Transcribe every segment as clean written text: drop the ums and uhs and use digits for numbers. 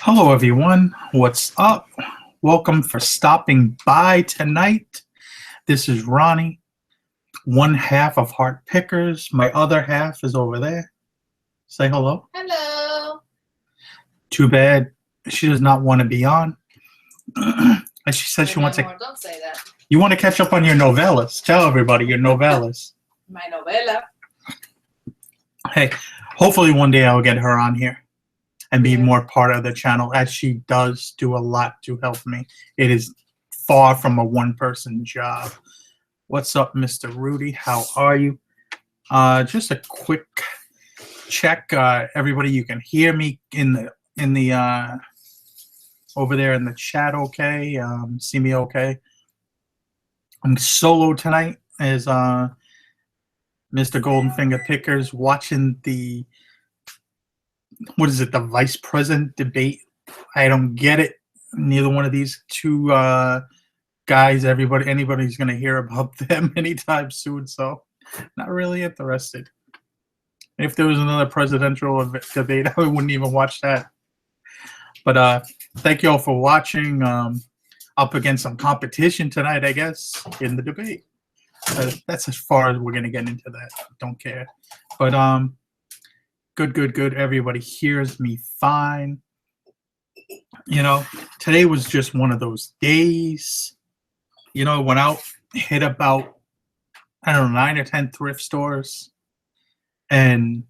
Hello, everyone. What's up? Welcome for stopping by tonight. This is Ronnie, one half of Hart Pickers. My other half is over there. Say hello. Hello. Too bad she does not want to be on. And she said she wants to. Don't say that. You want to catch up on your novellas. Tell everybody your novellas. My novela. Hey, hopefully one day I'll get her on here and be more part of the channel, as she does do a lot to help me. It is far from a one-person job. What's up, Mr. Rudy? How are you? Just a quick check. Everybody, you can hear me in the over there in the chat, okay? See me okay? I'm solo tonight as Mr. Goldenfinger Pickers watching the, what is it, the vice president debate. I don't get it. Neither one of these two guys, anybody's going to hear about them anytime soon, so not really interested. If there was another presidential debate, I wouldn't even watch that. But thank you all for watching. Up against some competition tonight, I guess, in the debate. That's as far as we're going to get into that. Don't care. But good. Everybody hears me fine. You know, today was just one of those days. You know, I went out, hit about, I don't know, 9 or 10 thrift stores. And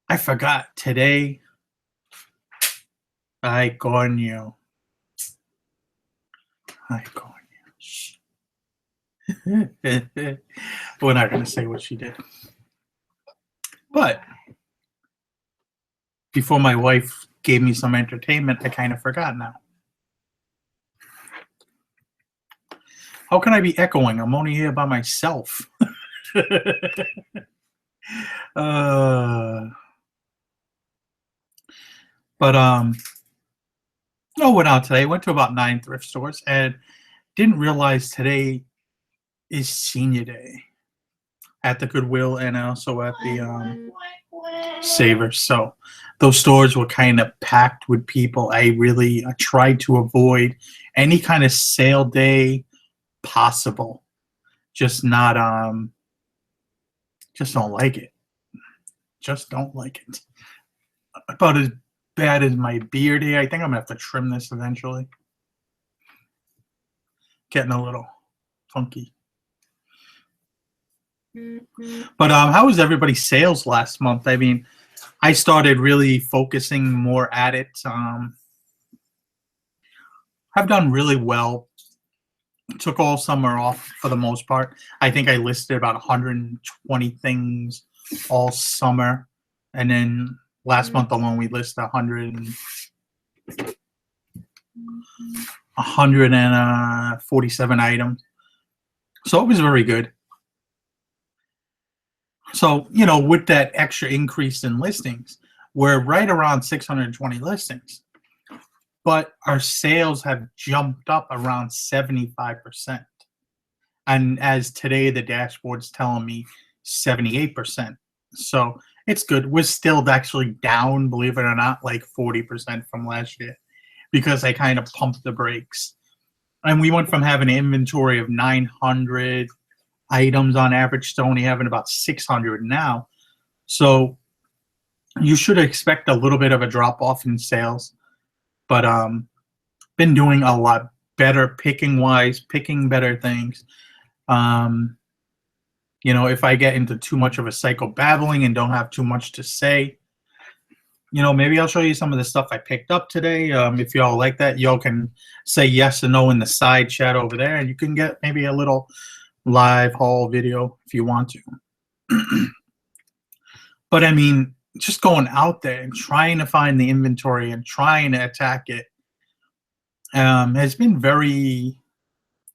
I forgot today. Ay, coño. We're not going to say what she did. But before my wife gave me some entertainment, I kind of forgot now. How can I be echoing? I'm only here by myself. I went out today. Went to about 9 thrift stores and didn't realize today is senior day at the Goodwill and also at the Savers. So those stores were kind of packed with people. I tried to avoid any kind of sale day possible. Just not just don't like it. Just don't like it. About as bad as my beard here. I think I'm gonna have to trim this eventually. Getting a little funky. But how was everybody's sales last month? I mean, I started really focusing more at it. I've done really well. Took all summer off for the most part. I think I listed about 120 things all summer, and then last month alone we listed 147 items. So it was very good. So, you know, with that extra increase in listings, we're right around 620 listings. But our sales have jumped up around 75%. And as today, the dashboard's telling me 78%. So it's good. We're still actually down, believe it or not, like 40% from last year, because I kind of pumped the brakes. And we went from having an inventory of 900 items on average to only having about 600 now. So you should expect a little bit of a drop off in sales, but been doing a lot better picking better things. You know, if I get into too much of a psychobabbling and don't have too much to say, you know, maybe I'll show you some of the stuff I picked up today. If y'all like that, y'all can say yes or no in the side chat over there, and you can get maybe a little live haul video if you want to. But I mean, just going out there and trying to find the inventory and trying to attack it has been very,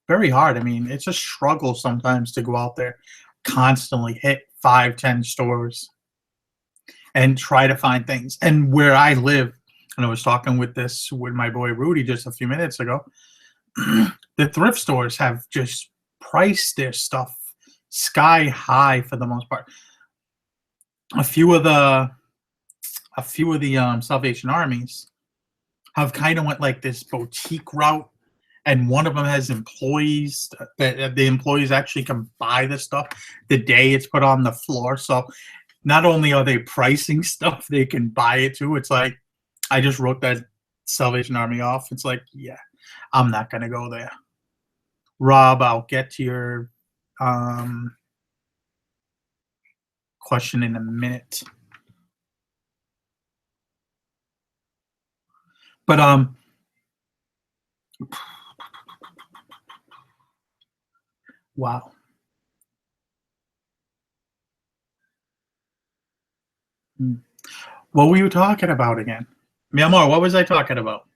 very hard. I mean, it's a struggle sometimes to go out there, constantly hit 5-10 stores and try to find things. And where I live, and I was talking with my boy Rudy just a few minutes ago, the thrift stores have just priced their stuff sky high for the most part. A few of the Salvation Armies have kind of went like this boutique route, and one of them has employees that the employees actually can buy the stuff the day it's put on the floor. So not only are they pricing stuff, they can buy it too. It's like I just wrote that Salvation Army off. It's like, yeah, I'm not gonna go there. Rob, I'll get to your question in a minute. But wow. What were you talking about again? Myanmar, what was I talking about?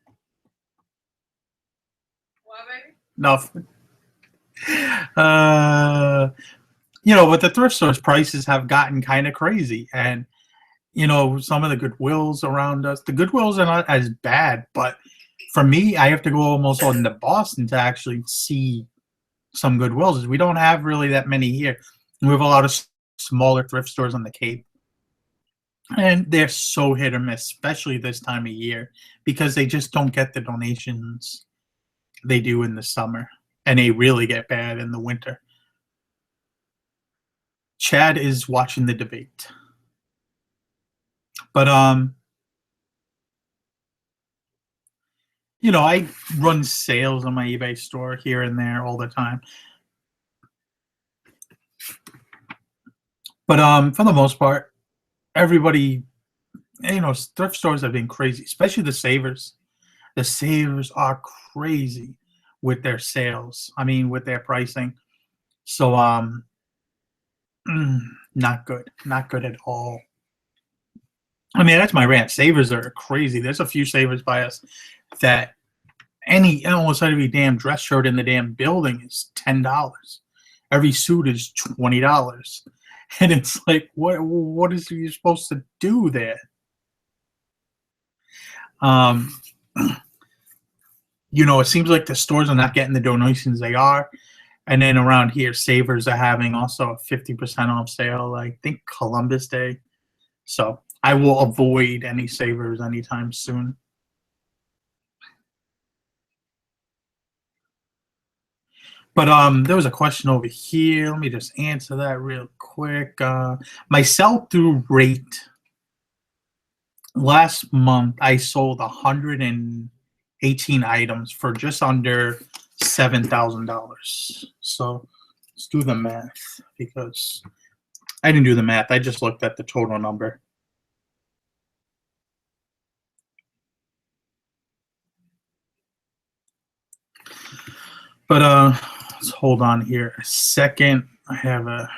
What, baby? Nothing. But the thrift stores prices have gotten kind of crazy, and some of the Goodwills around us, the Goodwills are not as bad, but for me, I have to go almost on to Boston to actually see some Goodwills. We don't have really that many here. We have a lot of smaller thrift stores on the Cape, and they're so hit or miss, especially this time of year, because they just don't get the donations they do in the summer, and they really get bad in the winter. Chad is watching the debate. But I run sales on my eBay store here and there all the time. But for the most part, everybody, thrift stores have been crazy, especially the savers. The savers are crazy with their sales. I mean, with their pricing. So not good. Not good at all. I mean, that's my rant. Savers are crazy. There's a few savers by us that almost every damn dress shirt in the damn building is $10. Every suit is $20. And it's like, what is you supposed to do there? It seems like the stores are not getting the donations they are. And then around here, savers are having also a 50% off sale, I think Columbus Day. So I will avoid any savers anytime soon. But there was a question over here. Let me just answer that real quick. My sell-through rate last month, I sold 118 items for just under $7,000. So let's do the math, because I didn't do the math. I just looked at the total number. But let's hold on here a second. I have a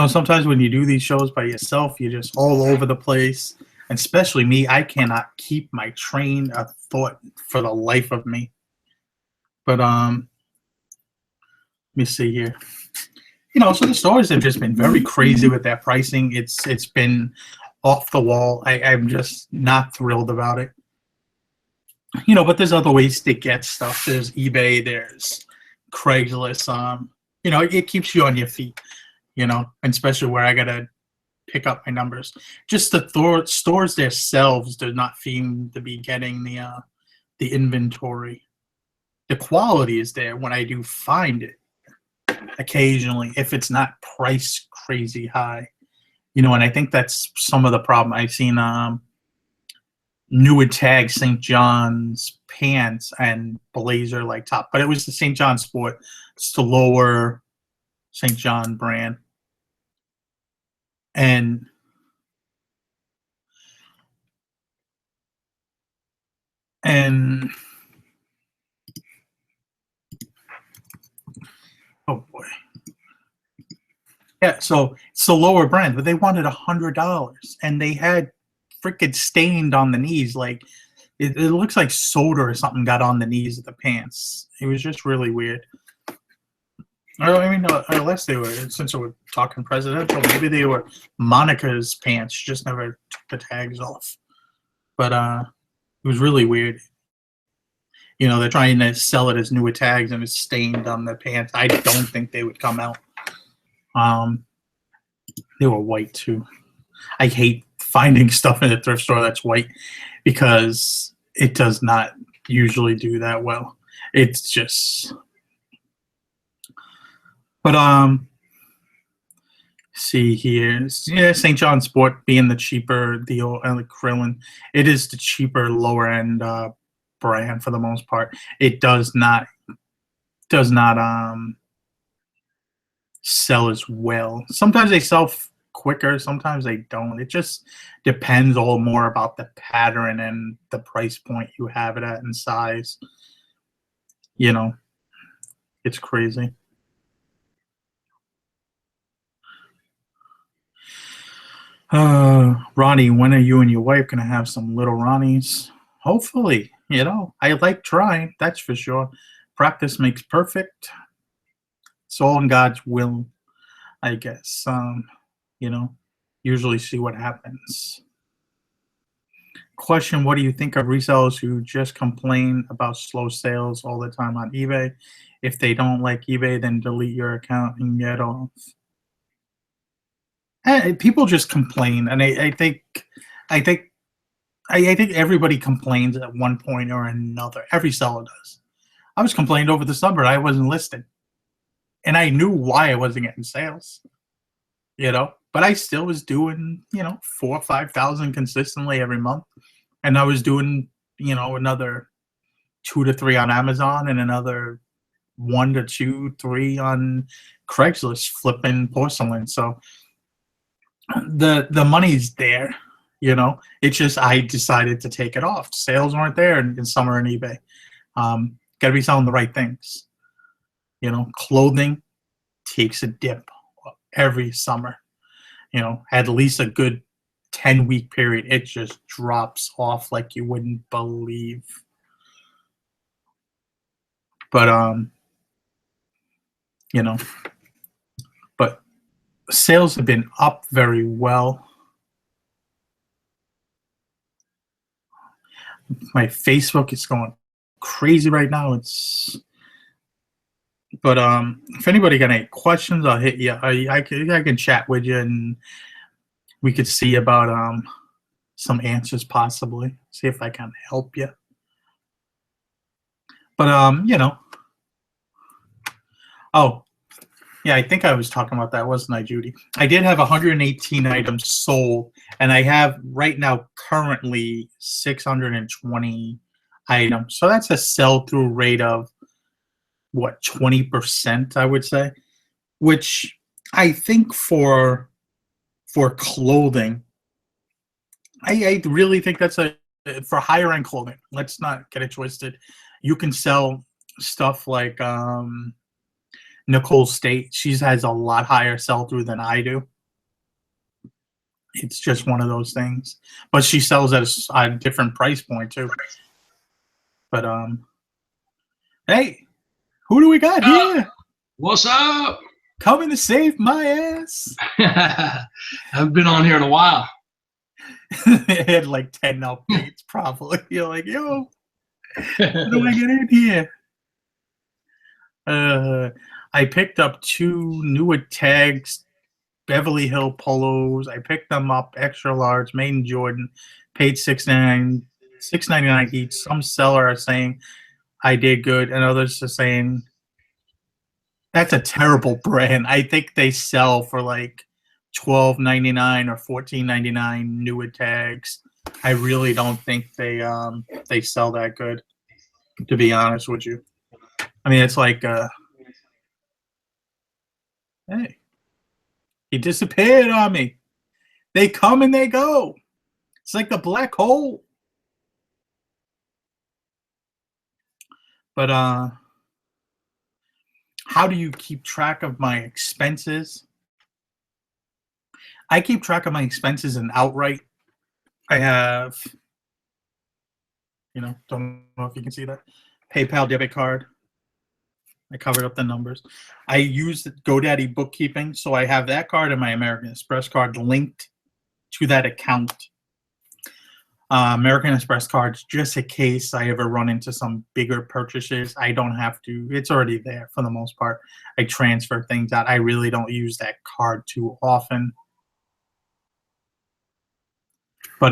sometimes when you do these shows by yourself, you're just all over the place. And especially me, I cannot keep my train of thought for the life of me. But let me see here. So the stores have just been very crazy with their pricing. It's been off the wall. I'm just not thrilled about it. But there's other ways to get stuff. There's eBay, there's Craigslist. It keeps you on your feet, and especially where I gotta pick up my numbers. Just the stores themselves do not seem to be getting the inventory. The quality is there when I do find it occasionally, if it's not priced crazy high. And I think that's some of the problem. I've seen newer tag St. John's pants and blazer like top, but it was the St. John Sport. It's the lower St. John brand. And oh boy. Yeah, so it's the lower brand, but they wanted $100, and they had freaking stained on the knees. Like it looks like soda or something got on the knees of the pants. It was just really weird. I mean, unless they were, since we're talking presidential, maybe they were Monica's pants. She just never took the tags off. But it was really weird. They're trying to sell it as newer tags, and it's stained on the pants. I don't think they would come out. They were white too. I hate finding stuff in a thrift store that's white because it does not usually do that well. It's just, but see here, yeah, St. John Sport being the cheaper deal, and like Krillin, it is the cheaper lower end brand for the most part. It does not sell as well. Sometimes they sell quicker, sometimes they don't. It just depends all more about the pattern and the price point you have it at and size. You know, it's crazy. Ronnie, when are you and your wife gonna have some little Ronnies? Hopefully, I like trying, that's for sure. Practice makes perfect. It's all in God's will, I guess. You know, usually see what happens. Question: what do you think of resellers who just complain about slow sales all the time on eBay? If they don't like eBay, then delete your account and get off. People just complain, and I think, I think, I think everybody complains at one point or another. Every seller does. I was complaining over the summer I wasn't listed, and I knew why I wasn't getting sales. But I still was doing 4 or 5,000 consistently every month, and I was doing another 2 to 3 on Amazon and another 1 to 2, 3 on Craigslist flipping porcelain. So the money's there. It's just I decided to take it off. Sales weren't there in summer and eBay. Got to be selling the right things. Clothing takes a dip every summer. At least a good 10-week period, it just drops off like you wouldn't believe. But but sales have been up very well. My Facebook is going crazy right now. But if anybody got any questions, I'll hit you. I can chat with you, and we could see about some answers possibly. See if I can help you. But oh yeah, I think I was talking about that, wasn't I, Judy? I did have 118 items sold, and I have right now currently 620 items. So that's a sell-through rate of what, 20%, I would say, which I think for clothing, I really think that's for higher end clothing. Let's not get it twisted. You can sell stuff like Nicole State. She has a lot higher sell through than I do. It's just one of those things. But she sells at a different price point too. But hey, who do we got here? What's up? Coming to save my ass. I've been on here in a while. It had like 10 updates probably. You're like, yo, how do I get in here? I picked up 2 newer tags, Beverly Hill polos. I picked them up extra large, made in Jordan, paid $6.99 each. Some seller are saying I did good, and others are saying that's a terrible brand. I think they sell for like $12.99 or $14.99 newer tags. I really don't think they sell that good, to be honest with you. I mean, it's like hey, he disappeared on me. They come and they go. It's like the black hole. But how do you keep track of my expenses? I keep track of my expenses in Outright. I have, don't know if you can see that, PayPal debit card. I covered up the numbers. I use GoDaddy Bookkeeping, so I have that card and my American Express card linked to that account. American Express cards, just in case I ever run into some bigger purchases, I don't have to. It's already there for the most part. I transfer things out. I really don't use that card too often. But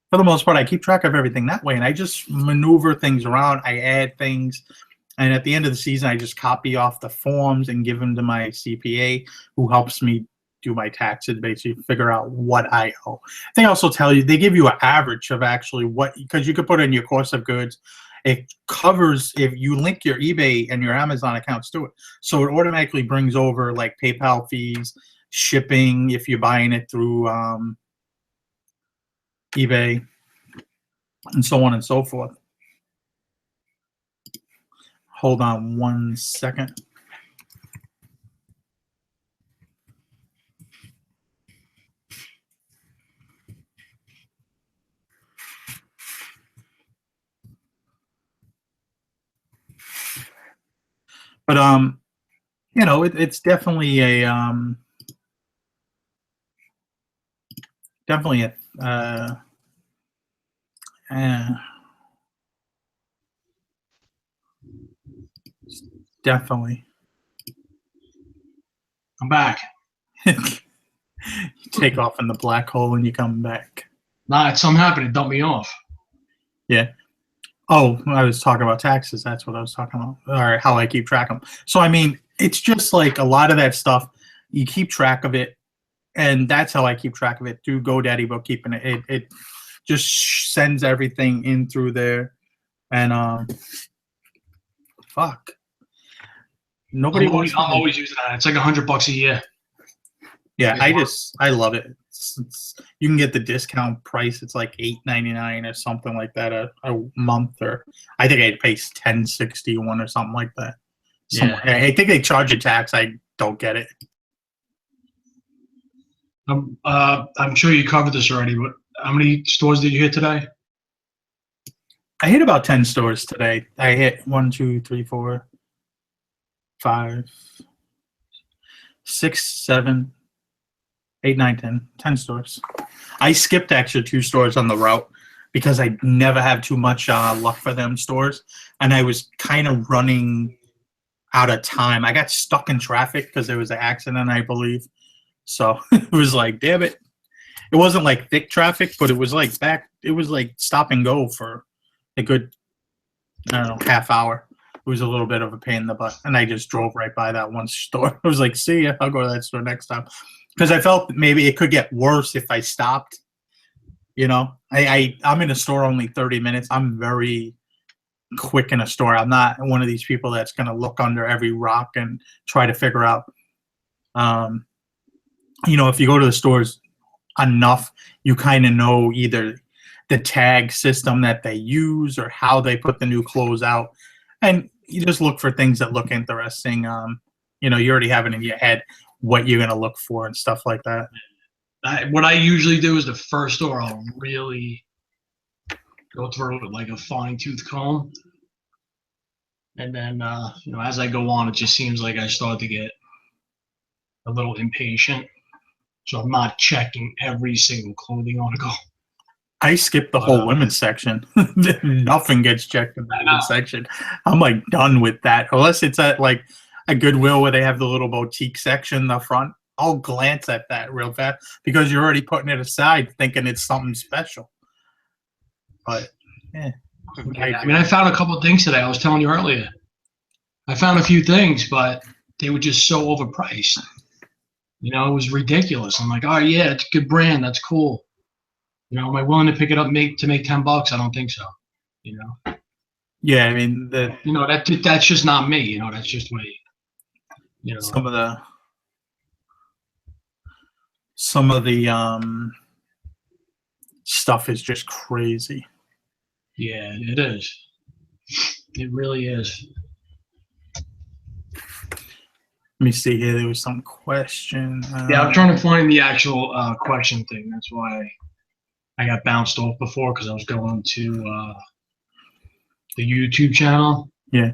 for the most part, I keep track of everything that way, and I just maneuver things around. I add things, and at the end of the season, I just copy off the forms and give them to my CPA, who helps me do my taxes, basically figure out what I owe. They also tell you, they give you an average of actually what, because you could put in your cost of goods. It covers if you link your eBay and your Amazon accounts to it. So it automatically brings over like PayPal fees, shipping if you're buying it through eBay, and so on and so forth. Hold on 1 second. But you know, it's definitely a definitely a definitely. I'm back. You take off in the black hole and you come back. Nah, it's something happened. It dumped me off. Yeah. Oh, I was talking about taxes. That's what I was talking about, or how I keep track of them. So, I mean, it's just like a lot of that stuff, you keep track of it, and that's how I keep track of it through GoDaddy Bookkeeping. It just sends everything in through there, and fuck. Nobody I'm wants always using that. It's like $100 a year. Yeah, I love it. You can get the discount price. It's like $8.99 or something like that a month, or I think I'd pay $10.61 or something like that. Yeah. I think they charge a tax. I don't get it. I'm sure you covered this already, but how many stores did you hit today? I hit about 10 stores today. I hit 1, 2, 3, 4, 5, 6, 7, 8, 9, 10. 10 stores. I skipped actually 2 stores on the route because I never have too much luck for them stores, and I was kind of running out of time. I got stuck in traffic because there was an accident, I believe. So it was like, damn it. It wasn't like thick traffic, but it was like it was like stop and go for a good, I don't know, half hour. It was a little bit of a pain in the butt, and I just drove right by that one store. I was like, see ya, I'll go to that store next time. Because I felt maybe it could get worse if I stopped. You know, I'm in a store only 30 minutes. I'm very quick in a store. I'm not one of these people that's going to look under every rock and try to figure out, you know, if you go to the stores enough, you kind of know either the tag system that they use or how they put the new clothes out. And you just look for things that look interesting. You know, you already have it in your head what you're going to look for and stuff like that. What I usually do is the first store I'll really go through it with like a fine-tooth comb. And then, you know, as I go on, it just seems like I start to get a little impatient. So I'm not checking every single clothing article. I skip the whole women's section. Nothing gets checked in the women's section. I'm like done with that. Unless it's at like a Goodwill where they have the little boutique section in the front. I'll glance at that real fast because you're already putting it aside thinking it's something special. But, yeah. I mean, I found a couple of things today. I was telling you earlier. I found a few things, but they were just so overpriced. You know, it was ridiculous. I'm like, oh, yeah, it's a good brand. That's cool. You know, am I willing to pick it up to make $10? I don't think so. You know? Yeah, I mean, you know, that's just not me. You know, that's just me. You know, some of the stuff is just crazy. Yeah, it is. It really is. Let me see here. There was some question. Yeah, I'm trying to find the actual question thing. That's why I got bounced off before, because I was going to the YouTube channel. Yeah.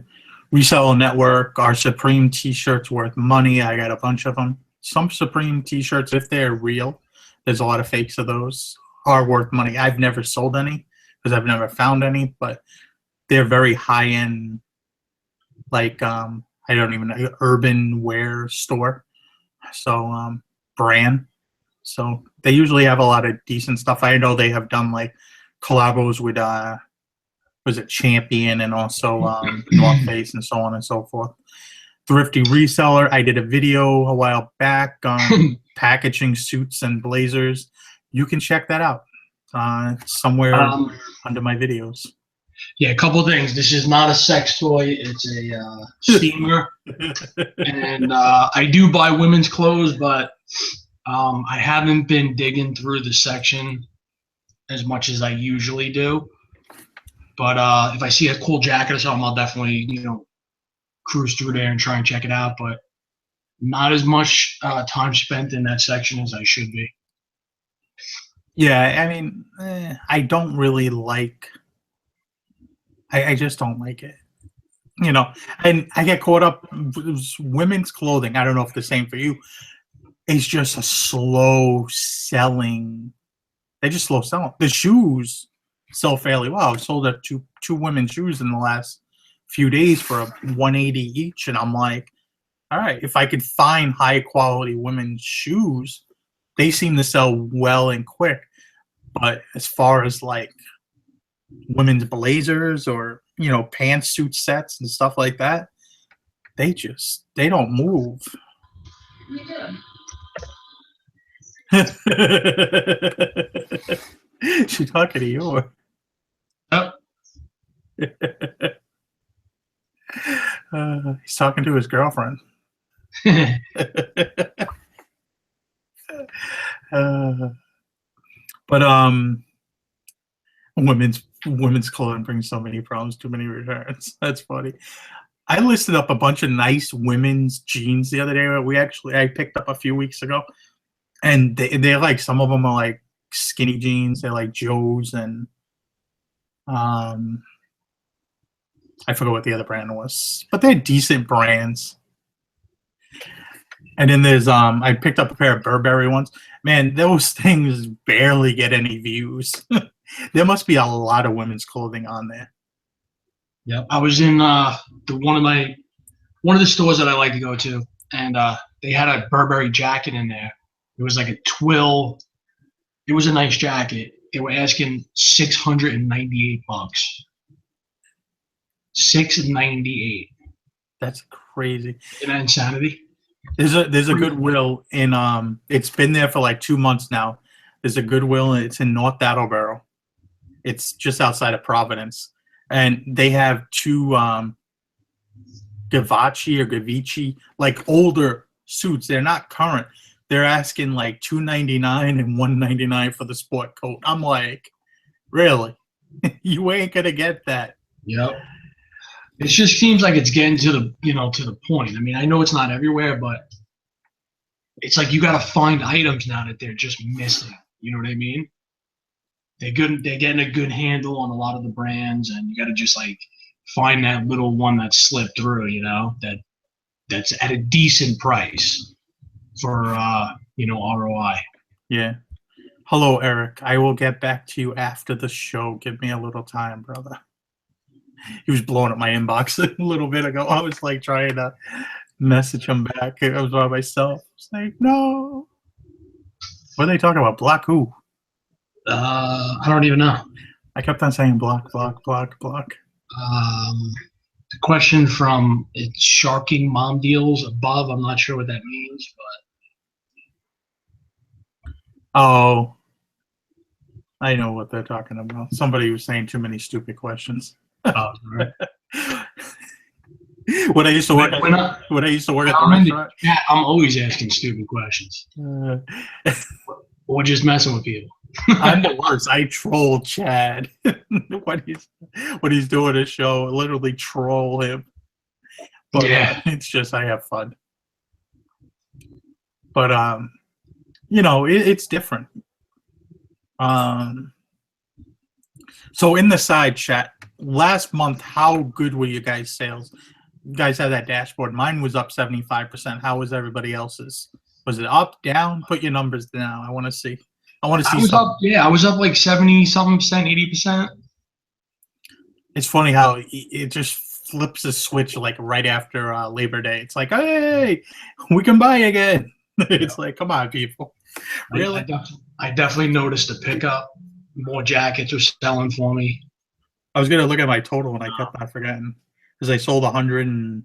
Reselling Network. Are Supreme t-shirts worth money? I got a bunch of them. Some Supreme t-shirts, if they're real, there's a lot of fakes of those, are worth money. I've never sold any because I've never found any, but they're very high-end, like, I don't even know, urban wear store. So, brand. So they usually have a lot of decent stuff. I know they have done like collabos with was it Champion and also North Face and so on and so forth. Thrifty Reseller. I did a video a while back on packaging suits and blazers. You can check that out somewhere under my videos. Yeah, a couple of things. This is not a sex toy. It's a steamer. And I do buy women's clothes, but I haven't been digging through the section as much as I usually do. But if I see a cool jacket or something, I'll definitely, cruise through there and try and check it out. But not as much time spent in that section as I should be. Yeah, I mean, I don't really like. I just don't like it, And I get caught up with women's clothing. I don't know if the same for you. It's just a slow selling. They just slow selling. The shoes sell fairly well. I've sold two women's shoes in the last few days for $180 each, and I'm like, all right, if I could find high quality women's shoes, they seem to sell well and quick. But as far as like women's blazers or pantsuit sets and stuff like that, they don't move. She's talking to you. Oh. He's talking to his girlfriend. But women's clothing brings so many problems, too many returns. That's funny. I listed up a bunch of nice women's jeans the other day. I picked up a few weeks ago, and they're like, some of them are like skinny jeans. They're like Joe's, and I forgot what the other brand was, but they're decent brands. And then there's I picked up a pair of Burberry ones. Man, those things barely get any views. There must be a lot of women's clothing on there. Yeah, I was in one of the stores that I like to go to, and they had a Burberry jacket in there. It was like a twill. It was a nice jacket. They were asking $698. $698. That's crazy. Isn't that insanity? There's a Goodwill in it's been there for like 2 months now. There's a Goodwill, and it's in North Attleboro. It's just outside of Providence, and they have two Gavici like older suits. They're not current. They're asking like $299 and $199 for the sport coat. I'm like, really? You ain't gonna get that. Yep. It just seems like it's getting to the point. I mean, I know it's not everywhere, but it's like you got to find items now that they're just missing. You know what I mean? They're getting a good handle on a lot of the brands, and you got to just like find that little one that slipped through. That's at a decent price for ROI. Yeah. Hello, Eric. I will get back to you after the show. Give me a little time, brother. He was blowing up my inbox a little bit ago. I was like trying to message him back. I was by myself. I was like, no. What are they talking about? Block who? I don't even know. I kept on saying block. The question from it's Sharking Mom Deals above. I'm not sure what that means, but oh, I know what they're talking about. Somebody was saying too many stupid questions. Oh, right. When I used to work at the restaurant, yeah, I'm always asking stupid questions. Or just messing with people. I'm the worst. I troll Chad when he's doing a show. Literally troll him. But yeah, it's just I have fun. But it's different. So in the side chat, last month, how good were you guys' sales? You guys have that dashboard. Mine was up 75%. How was everybody else's? Was it up, down? Put your numbers down. I want to see. I was something. Up. Yeah, I was up like 70-something percent, 80%. It's funny how it just flips a switch like right after Labor Day. It's like, hey, we can buy again. It's like, come on, people. Really? I definitely noticed a pickup. More jackets are selling for me. I was gonna look at my total and I kept on forgetting because I sold 100 and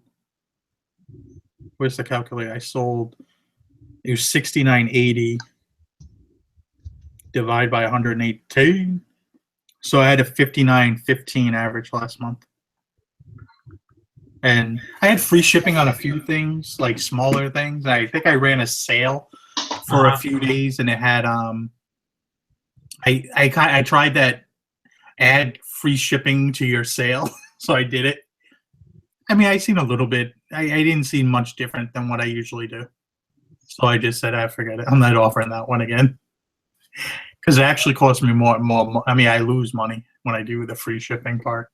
where's the calculator? I sold it was 69.80 divided by 118. So I had a 59.15 average last month. And I had free shipping on a few things, like smaller things. I think I ran a sale for a few days, and it had I tried that add free shipping to your sale, so I did it. I mean, I seen a little bit. I didn't see much different than what I usually do, so I just said, I forget it. I'm not offering that one again because it actually costs me more. I mean, I lose money when I do the free shipping part.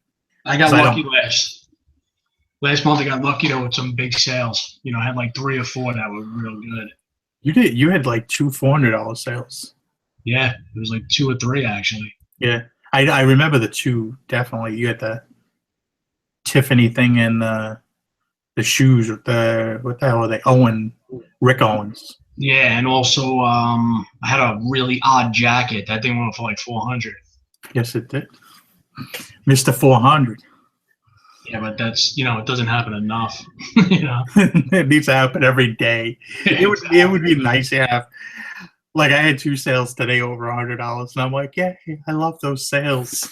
I got lucky last month. I got lucky though with some big sales. I had like 3 or 4 that were real good. You did. You had like two $400 sales. Yeah, it was like 2 or 3 actually. Yeah, I remember the two definitely. You had the Tiffany thing and the shoes with the what the hell are they? Rick Owens. Yeah, and also I had a really odd jacket. That thing went for like 400. Yes, it did. Mr. 400. Yeah, but that's it doesn't happen enough. It needs to happen every day. It would be nice to have. Like I had 2 sales today over $100, and I'm like, yeah, I love those sales.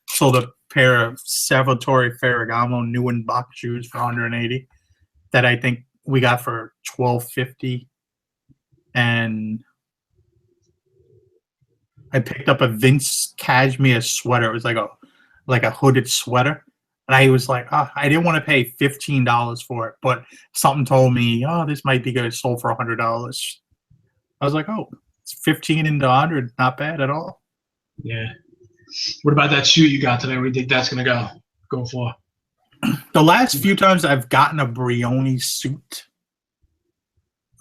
Sold a pair of Salvatore Ferragamo new in box shoes for 180 that I think we got for $12.50, and I picked up a Vince cashmere sweater. It was like a hooded sweater. And I was like, oh, I didn't want to pay $15 for it, but something told me, oh, this might be good. Sold for $100. I was like, oh, it's 15 into 100, not bad at all. Yeah. What about that suit you got today? What do you think that's gonna go for? The last few times I've gotten a Brioni suit,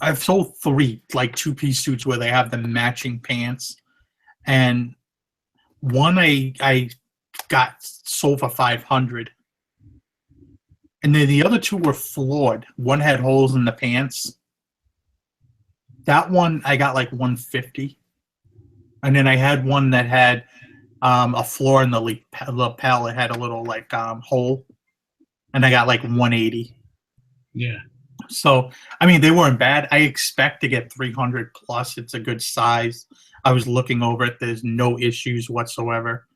I've sold 3 like 2-piece suits where they have the matching pants, and one I got sold for 500, and then the other 2 were flawed. One had holes in the pants. That one I got like 150, and then I had one that had a flaw in the lapel. It had a little like hole, and I got like 180. Yeah. So I mean, they weren't bad. I expect to get 300 plus. It's a good size. I was looking over it. There's no issues whatsoever.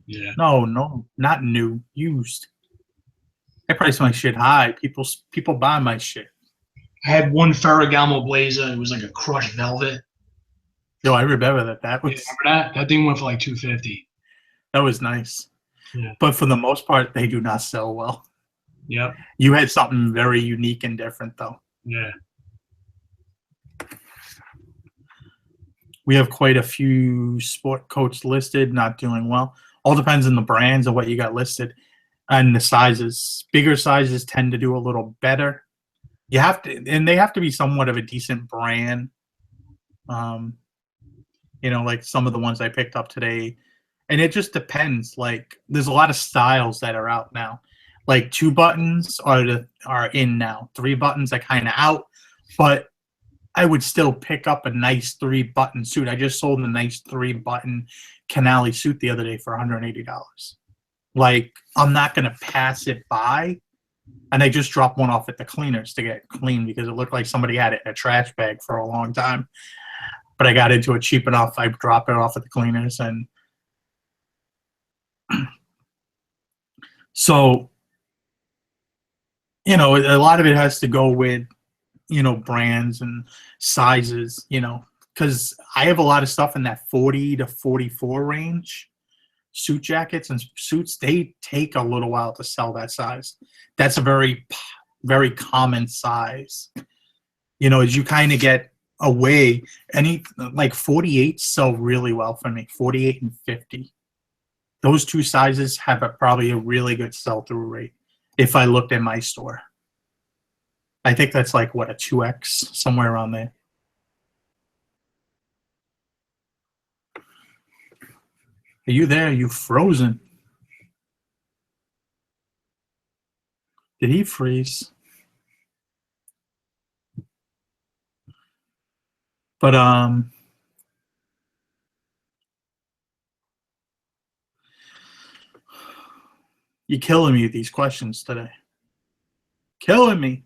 Yeah. No, not new, used. I price my shit high. People buy my shit. I had one Ferragamo blazer. It was like a crushed velvet. Yo, I remember that. That was Remember that? That thing went for like 250. that was nice. Yeah. But for the most part, they do not sell well. Yep. You had something very unique and different, though. Yeah. We have quite a few sport coats listed, not doing well. All depends on the brands and what you got listed and the sizes. Bigger sizes tend to do a little better. You have to, and they have to be somewhat of a decent brand. Like some of the ones I picked up today. And it just depends. Like, there's a lot of styles that are out now. Like 2 buttons are in now. 3 buttons are kind of out, but I would still pick up a nice 3-button suit. I just sold a nice 3-button Canali suit the other day for $180. Like, I'm not gonna pass it by. And I just dropped one off at the cleaners to get clean because it looked like somebody had it in a trash bag for a long time. But I got into it cheap enough. I dropped it off at the cleaners, and so a lot of it has to go with brands and sizes, because I have a lot of stuff in that 40 to 44 range. Suit jackets and suits, they take a little while to sell that size. That's a very, very common size. As you kind of get away, like 48 sell really well for me, 48 and 50. Those 2 sizes have probably a really good sell-through rate if I looked at my store. I think that's like, what, a 2X, somewhere around there. Are you there? Are you frozen? Did he freeze? But you're killing me with these questions today. Killing me.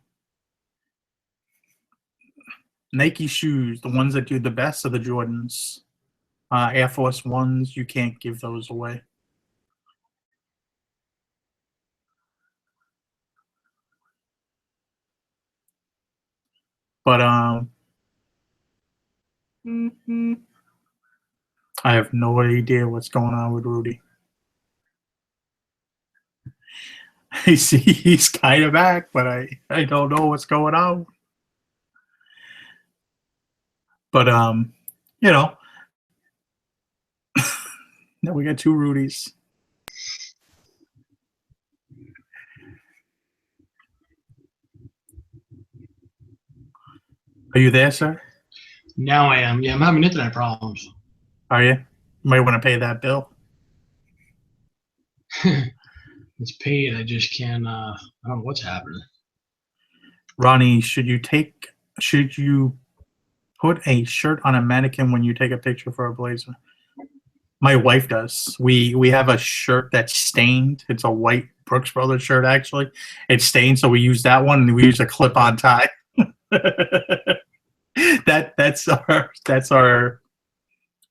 Nike shoes, the ones that do the best are the Jordans. Air Force Ones, you can't give those away. But I have no idea what's going on with Rudy. I see he's kind of back, but I don't know what's going on. But you know, now we got two Rudies. Are you there, sir? Now I am. Yeah, I'm having internet problems. Are you? You might want to pay that bill. It's paid. I just can't. I don't know what's happening. Ronnie, should you put a shirt on a mannequin when you take a picture for a blazer? My wife does. We have a shirt that's stained. It's a white Brooks Brothers shirt, actually. It's stained, so we use that one, and we use a clip-on tie. That's our.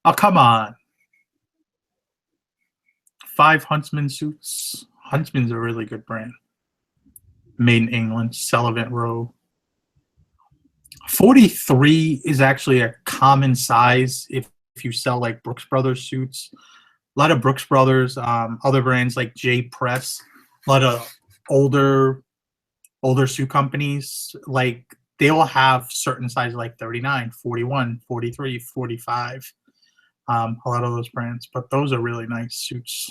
Oh, come on. 5 Huntsman suits. Huntsman's a really good brand. Made in England, Sullivan Row. 43 is actually a common size if you sell like Brooks Brothers suits. A lot of Brooks Brothers, other brands like J Press, a lot of older suit companies, like they will have certain sizes like 39, 41, 43, 45. A lot of those brands, but those are really nice suits.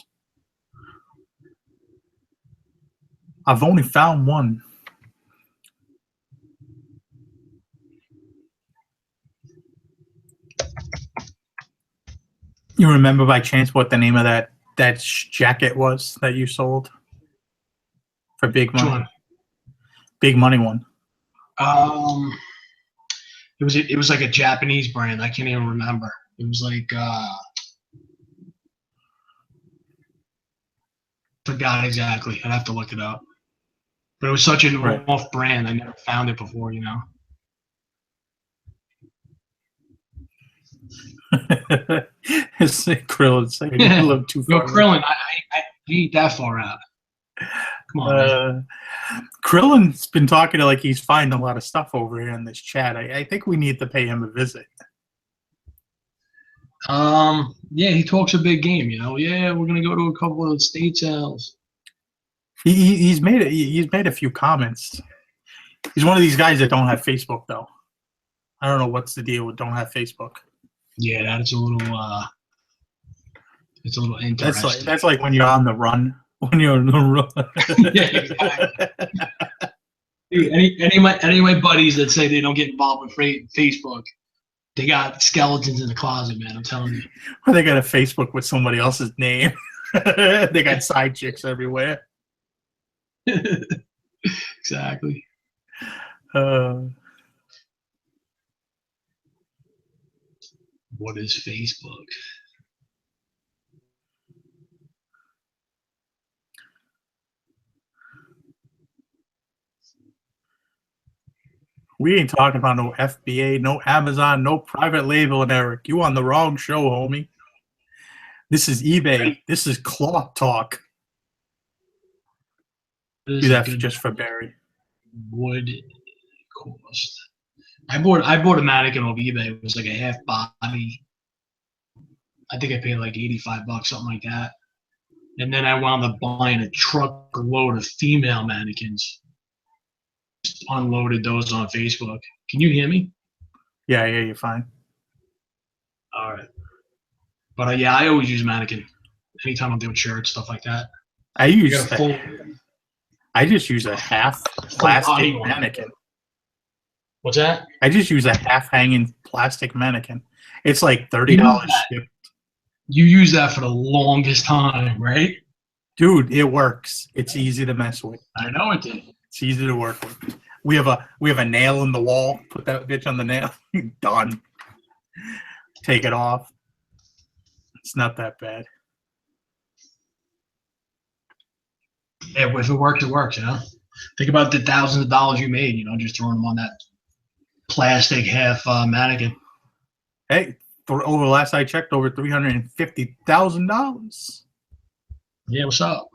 I've only found one. You remember by chance what the name of that jacket was that you sold for big money? Sure. Big money one. It was like a Japanese brand. I can't even remember. It was like forgot exactly. I'd have to look it up. But it was such an off brand. I never found it before, you know. It's Krillin saying you live too far. Yo, Krillin, I ain't that far out. Come on, man. Krillin's been talking to like he's finding a lot of stuff over here in this chat. I think we need to pay him a visit. Yeah, he talks a big game, you know. Yeah, we're gonna go to a couple of estate sales. He's made a few comments. He's one of these guys that don't have Facebook though. I don't know what's the deal with don't have Facebook. Yeah, that's a little it's a little interesting. That's like when you're on the run. When you're on the run. Yeah, exactly. Dude, any of my buddies that say they don't get involved with Facebook, they got skeletons in the closet, man. I'm telling you. Or they got a Facebook with somebody else's name. They got side chicks everywhere. Exactly. What is Facebook? We ain't talking about no FBA, no Amazon, no private label, Eric. You on the wrong show, homie. This is eBay. This is cloth talk. Do that just for Barry. Would cost. I bought a mannequin off eBay. It was like a half body. I think I paid like $85, something like that. And then I wound up buying a truckload of female mannequins. Just unloaded those on Facebook. Can you hear me? Yeah, you're fine. All right. But yeah, I always use mannequin. Anytime I'm doing shirts, stuff like that. I just use a half plastic mannequin. What's that? I just use a half hanging plastic mannequin. It's like $30 shipped. You use that for the longest time, right? Dude, it works. It's easy to mess with. I know it did. It's easy to work with. We have a nail in the wall. Put that bitch on the nail. Done. take it off. It's not that bad. Yeah, if it works, it works, you know? Think about the thousands of dollars you made, you know, just throwing them on that plastic half mannequin. Hey, over the last I checked, over $350,000. Yeah, what's up?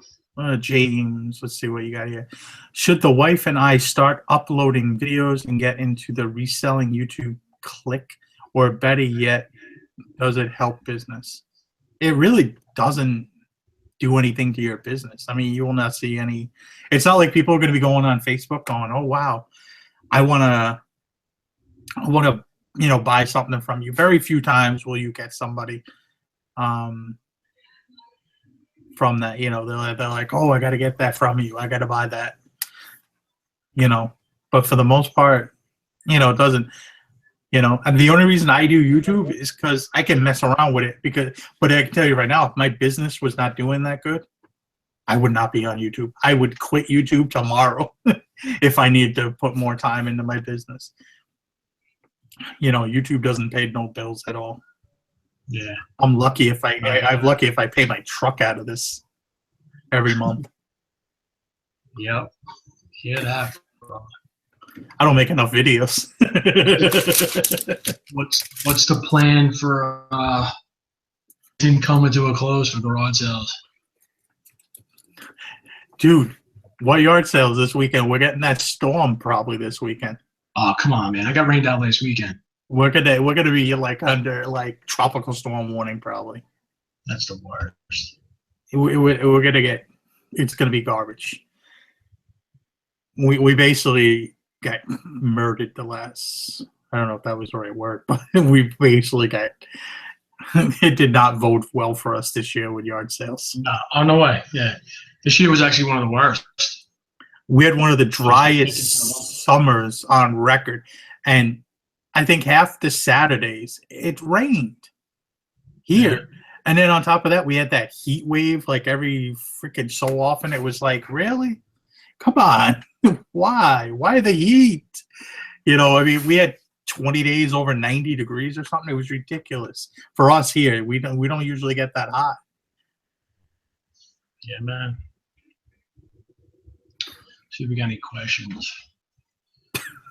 James, let's see what you got here. Should the wife and I start uploading videos and get into the reselling YouTube click, or better yet, does it help business? It really doesn't do anything to your business. I mean, you will not see any. It's not like people are going to be going on Facebook going, "Oh wow, I want to, buy something from you." Very few times will you get somebody from that. They're like, "Oh, I got to get that from you. I got to buy that." But for the most part, it doesn't. And the only reason I do YouTube is because I can mess around with it. But I can tell you right now, if my business was not doing that good, I would not be on YouTube. I would quit YouTube tomorrow if I needed to put more time into my business. YouTube doesn't pay no bills at all. Yeah, I'm lucky if I'm lucky if I pay my truck out of this every month. Yep. Hear that, bro. I don't make enough videos. What's the plan for coming to a close for garage sales? Dude, what yard sales this weekend? We're getting that storm probably this weekend. Oh, come on, man. I got rained out last weekend. We're gonna be like under like tropical storm warning probably. That's the worst. We're gonna get. It's gonna be garbage. We basically got murdered the last. I don't know if that was the right word, but we basically got. It did not vote well for us this year with yard sales. No, oh no way. Yeah, this year was actually one of the worst. We had one of the driest summers on record, and I think half the Saturdays it rained here. Yeah. And then on top of that, we had that heat wave like every freaking so often. It was like, really? Come on. Why the heat? I mean, we had 20 days over 90 degrees or something. It was ridiculous for us here. We don't usually get that hot. Yeah, man. See if we got any questions.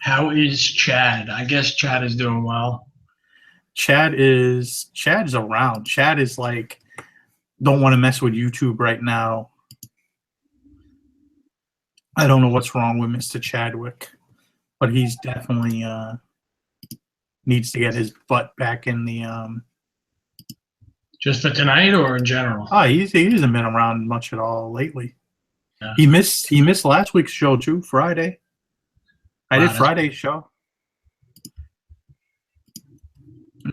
How is Chad? I guess Chad is doing well. Chad's around. Chad is like, don't want to mess with YouTube right now. I don't know what's wrong with Mr. Chadwick, but he's definitely needs to get his butt back in the. Just for tonight or in general? Oh, he hasn't been around much at all lately. Yeah. He missed last week's show too, Friday. I did Friday's show.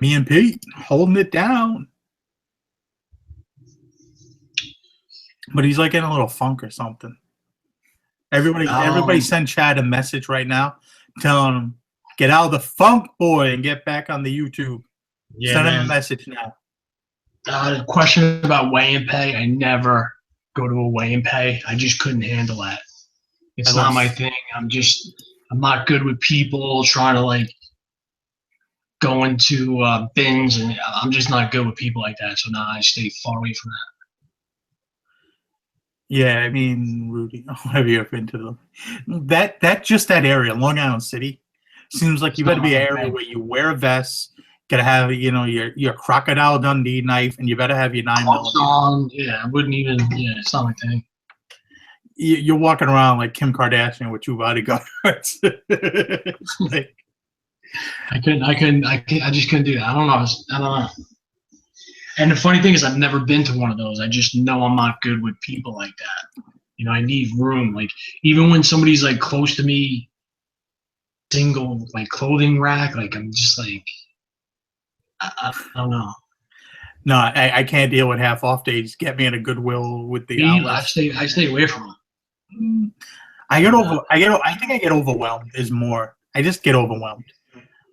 Me and Pete holding it down. But he's like in a little funk or something. Everybody send Chad a message right now telling him, get out of the funk, boy, and get back on the YouTube. Yeah, send him a message now. Question about weigh and pay. I never go to a weigh and pay. I just couldn't handle that. It's not my thing. I'm not good with people trying to like go into bins, and I'm just not good with people like that. So now I stay far away from that. Yeah, I mean, Rudy, have you ever been to that area, Long Island City, seems like you got to be an area where you wear a vest, gotta have your Crocodile Dundee knife, and you better have your 9mm. Yeah, I wouldn't even. Yeah, it's not my thing. You're walking around like Kim Kardashian with two bodyguards. Like, I just couldn't do that. I don't know. And the funny thing is, I've never been to one of those. I just know I'm not good with people like that. I need room. Like, even when somebody's like close to me, single like clothing rack, like I'm just like, I don't know. No, I can't deal with half off days. Get me in a Goodwill with the outlets. I stay away from them. I think I get overwhelmed is more. I just get overwhelmed.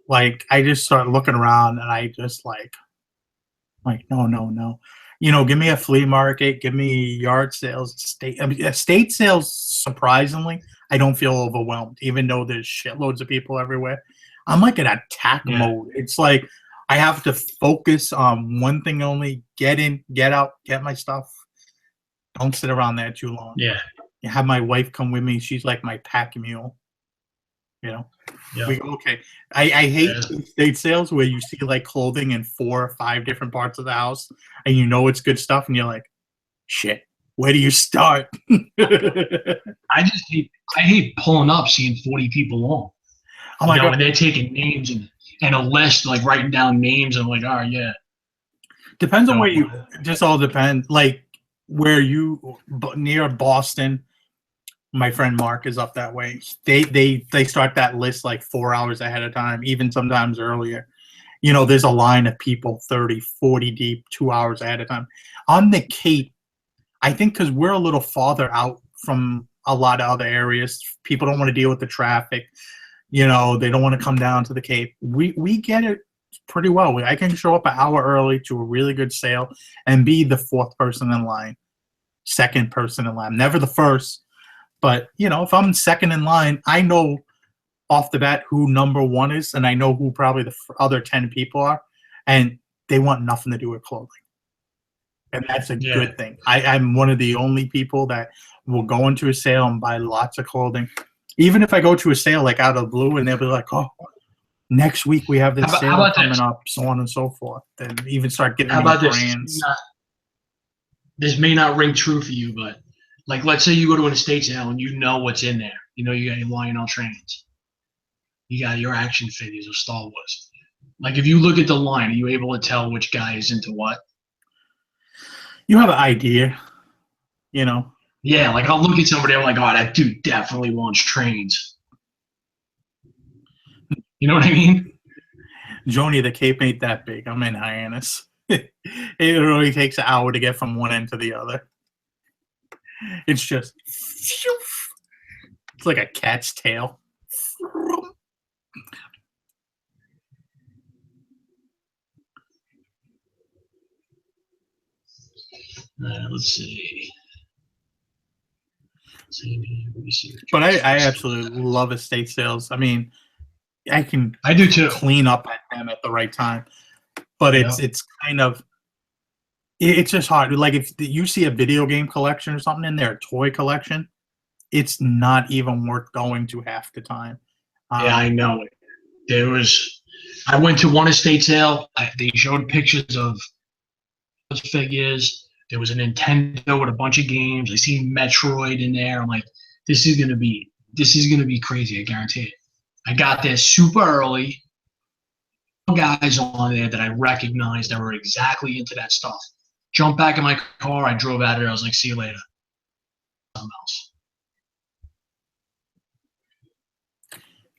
Like, I just start looking around and I just like no. Give me a flea market, give me yard sales, estate sales. Surprisingly, I don't feel overwhelmed, even though there's shitloads of people everywhere. I'm like in attack mode. It's like I have to focus on one thing only: get in, get out, get my stuff. Don't sit around there too long. Yeah. You have my wife come with me. She's like my pack mule. You know, Yeah. we go, okay. I hate estate sales where you see like clothing in 4 or 5 different parts of the house, and you know it's good stuff, and you're like, shit, where do you start? I hate pulling up seeing 40 people on. Oh my God. And they're taking names and a list, like writing down names. I'm like, oh yeah. Depends on where you. Just all depends. Like where you near Boston. My friend Mark is up that way. They start that list like 4 hours ahead of time, even sometimes earlier. You know, there's a line of people 30, 40 deep, 2 hours ahead of time. On the Cape, I think because we're a little farther out from a lot of other areas, people don't want to deal with the traffic. You know, they don't want to come down to the Cape. We get it pretty well. I can show up an hour early to a really good sale and be the 4th person in line, 2nd person in line, never the 1st. But, you know, if I'm 2nd in line, I know off the bat who number 1 is, and I know who probably the other 10 people are, and they want nothing to do with clothing. And that's a good thing. I'm one of the only people that will go into a sale and buy lots of clothing. Even if I go to a sale like out of the blue and they'll be like, oh, next week we have this sale coming up, so on and so forth. And even start getting brands. This may not ring true for you, but like, let's say you go to an estate sale and you know what's in there. You know, you got your Lionel trains. You got your action figures of Star Wars. Like, if you look at the line, are you able to tell which guy is into what? You have an idea, you know? Yeah, like I'll look at somebody, I'm like, oh, that dude definitely wants trains. You know what I mean? Joni, the Cape ain't that big. I'm in Hyannis. It really takes an hour to get from one end to the other. It's just, it's like a cat's tail. Let's see. But I absolutely love estate sales. I mean, I do too. Clean up at them at the right time. But it's kind of, it's just hard. Like if you see a video game collection or something in there, a toy collection, it's not even worth going to half the time. Yeah, I know it. I went to one estate sale. They showed pictures of figures. There was a Nintendo with a bunch of games. I seen Metroid in there. I'm like, this is gonna be crazy. I guarantee it. I got there super early. Guys on there that I recognized that were exactly into that stuff. Jumped back in my car. I drove out of there. I was like, see you later. Something else.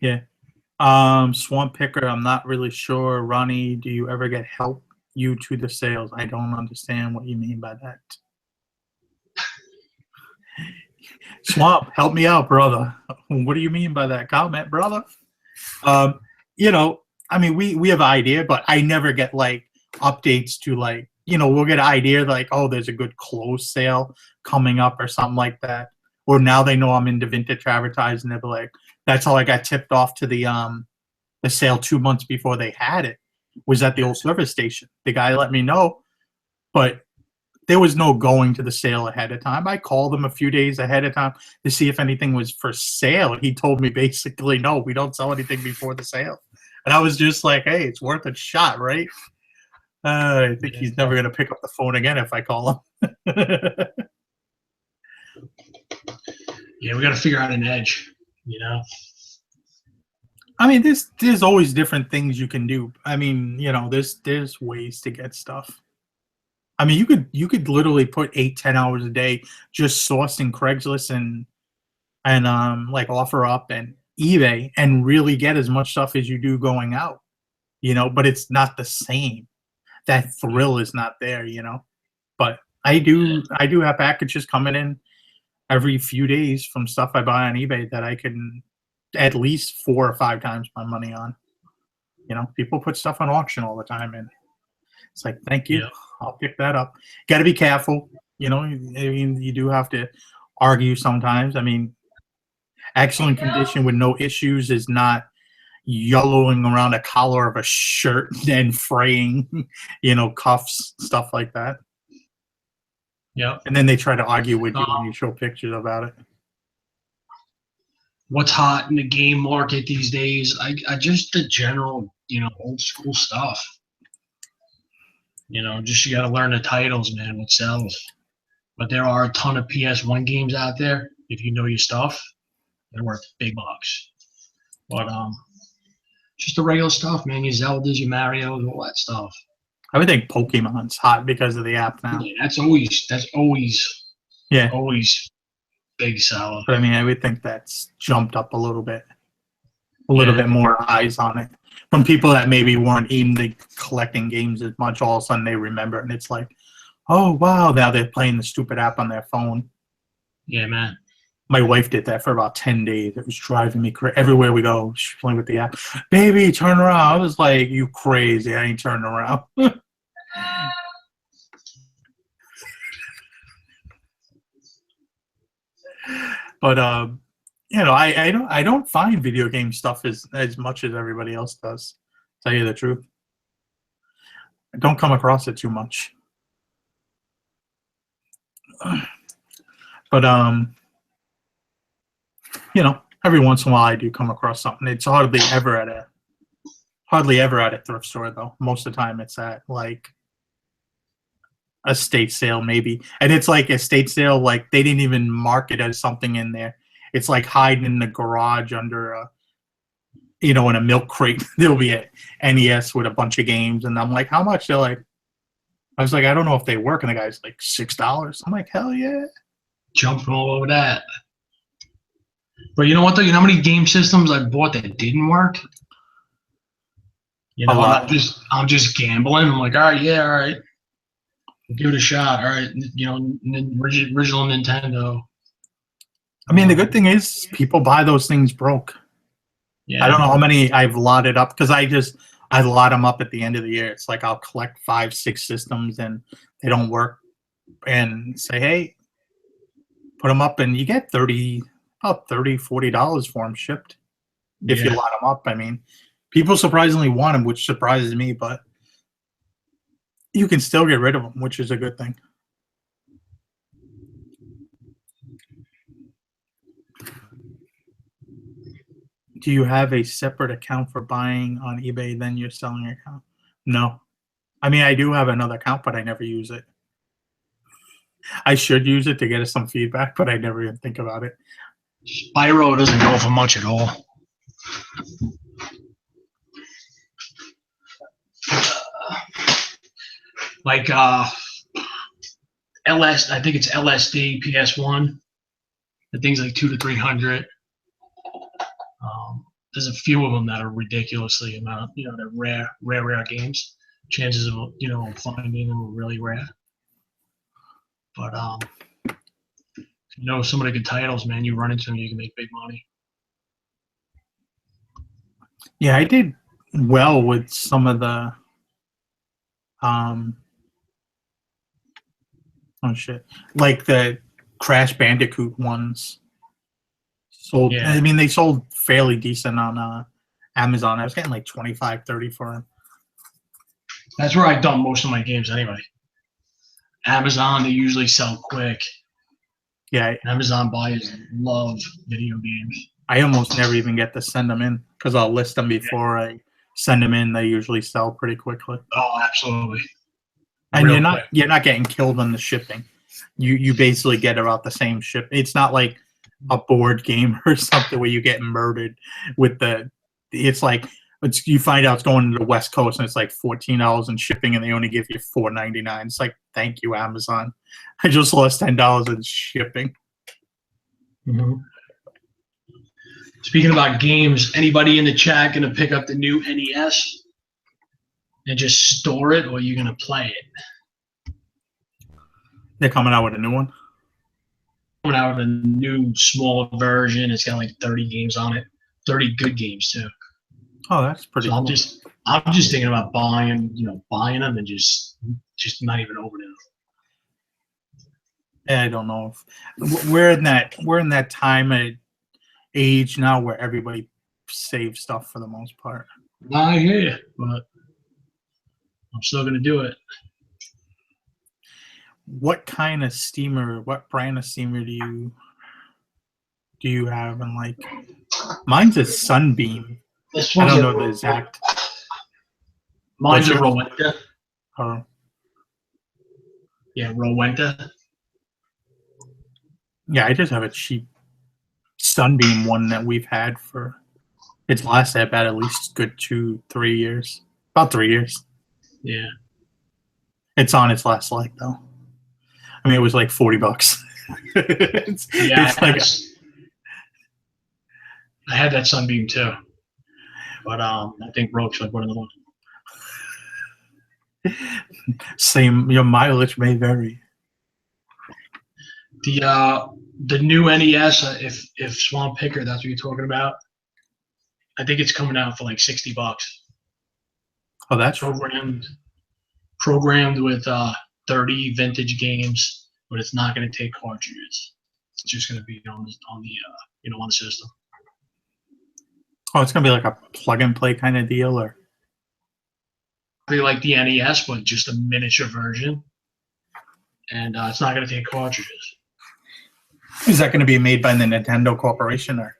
Yeah. Swamp Picker, I'm not really sure. Ronnie, do you ever get help you to the sales? I don't understand what you mean by that. Swamp, help me out, brother. What do you mean by that comment, brother? You know, I mean, we have an idea, but I never get like updates to like, you know, we'll get an idea like, oh, there's a good clothes sale coming up or something like that. Or now they know I'm into vintage advertising. They'll be like, that's how I got tipped off to the sale 2 months before they had it. Was at the old service station. The guy let me know, but there was no going to the sale ahead of time. I called him a few days ahead of time to see if anything was for sale. He told me basically, no, we don't sell anything before the sale. And I was just like, hey, it's worth a shot, right? I think he's never going to pick up the phone again if I call him. Yeah, we got to figure out an edge, you know? I mean, there's always different things you can do. I mean, you know, there's ways to get stuff. I mean, you could literally put 8-10 hours a day just sourcing Craigslist and like OfferUp and eBay and really get as much stuff as you do going out, you know, but it's not the same. That thrill is not there, you know. But I do have packages coming in every few days from stuff I buy on eBay that I can at least 4 or 5 times my money on. You know, people put stuff on auction all the time, and it's like, thank you, I'll pick that up. Got to be careful, you know. I mean, you do have to argue sometimes. I mean, excellent condition with no issues is not, yellowing around a collar of a shirt and fraying, cuffs, stuff like that. Yeah. And then they try to argue with you when you show pictures about it. What's hot in the game market these days? I just the general, old school stuff. Just you got to learn the titles, man. What sells? But there are a ton of PS1 games out there. If you know your stuff, they're worth big bucks. But just the regular stuff, man. Your Zeldas, your Marios, all that stuff. I would think Pokemon's hot because of the app now. Yeah, that's always Yeah. always big seller. But I mean, I would think that's jumped up a little bit. A little bit more eyes on it. From people that maybe weren't even collecting games as much, all of a sudden they remember, and it's like, oh, wow, now they're playing the stupid app on their phone. Yeah, man. My wife did that for about 10 days. It was driving me crazy. Everywhere we go, she's playing with the app. Baby, turn around. I was like, you crazy. I ain't turning around. But, I don't find video game stuff as much as everybody else does, to tell you the truth. I don't come across it too much. But, every once in a while I do come across something. It's hardly ever at a thrift store, though. Most of the time it's at, like, a estate sale, maybe. And it's like a estate sale, like, they didn't even mark it as something in there. It's like hiding in the garage under in a milk crate. There'll be a NES with a bunch of games, and I'm like, how much? They're like, I was like, I don't know if they work, and the guy's like, $6. I'm like, hell yeah. Jumping all over that. But you know what, though? You know how many game systems I bought that didn't work? A lot. I'm just gambling. I'm like, all right. Give it a shot. All right, original Nintendo. I mean, the good thing is people buy those things broke. Yeah. I don't know how many I've lotted up because I lot them up at the end of the year. It's like I'll collect 5-6 systems and they don't work, and say, hey, put them up, and you get about $30-$40 for them shipped if you lot them up. I mean, people surprisingly want them, which surprises me, but you can still get rid of them, which is a good thing. Do you have a separate account for buying on eBay than your selling account? No. I mean, I do have another account, but I never use it. I should use it to get us some feedback, but I never even think about it. Spyro doesn't go for much at all. Like I think it's LSD PS1. The thing's like $200 to $300. There's a few of them that are ridiculously amount. They're rare games. Chances of finding them are really rare. But some of the good titles, man, you run into them, you can make big money. Yeah, I did well with some of the like the Crash Bandicoot ones. Sold. Yeah. I mean, they sold fairly decent on Amazon. I was getting like $25-$30 for them. That's where I dump most of my games anyway. Amazon, they usually sell quick. Yeah. Amazon buyers love video games. I almost never even get to send them in because I'll list them before I send them in. They usually sell pretty quickly. Oh, absolutely. And you're not getting killed on the shipping. You basically get about the same ship. It's not like a board game or something where you get murdered with you find out it's going to the West Coast and it's like $14 in shipping and they only give you $4.99. It's like, thank you, Amazon. I just lost $10 in shipping. Mm-hmm. Speaking about games, anybody in the chat gonna pick up the new NES and just store it, or are you gonna play it? They're coming out with a new one. Coming out with a new smaller version. It's got like 30 games on it. 30 good games too. Oh, that's pretty cool. I'm just thinking about buying them and just not even opening them. I don't know if we're in that time and age now where everybody save stuff for the most part. I hear you, but I'm still gonna do it. What kind of steamer? What brand of steamer do you have? And like, mine's a Sunbeam. This I one's don't a, know the exact. mine's a What's yours? Rowenta. Oh, Yeah, Rowenta. yeah, I just have a cheap Sunbeam one that we've had for. It's lasted about at least good 2-3 years. About 3 years. Yeah. It's on its last leg though. I mean, it was like $40. Yeah, it's like I had that Sunbeam too, but I think Rogue's like one of the ones. same. Your mileage may vary. The new NES, if Swamp Picker, that's what you're talking about. I think it's coming out for like $60. Oh, that's Programmed with 30 vintage games, but it's not going to take cartridges. It's just going to be on the on the system. Oh, it's gonna be like a plug and play kind of deal, or Be like the NES, but just a miniature version, and it's not going to take cartridges. is that gonna be made by the Nintendo Corporation or?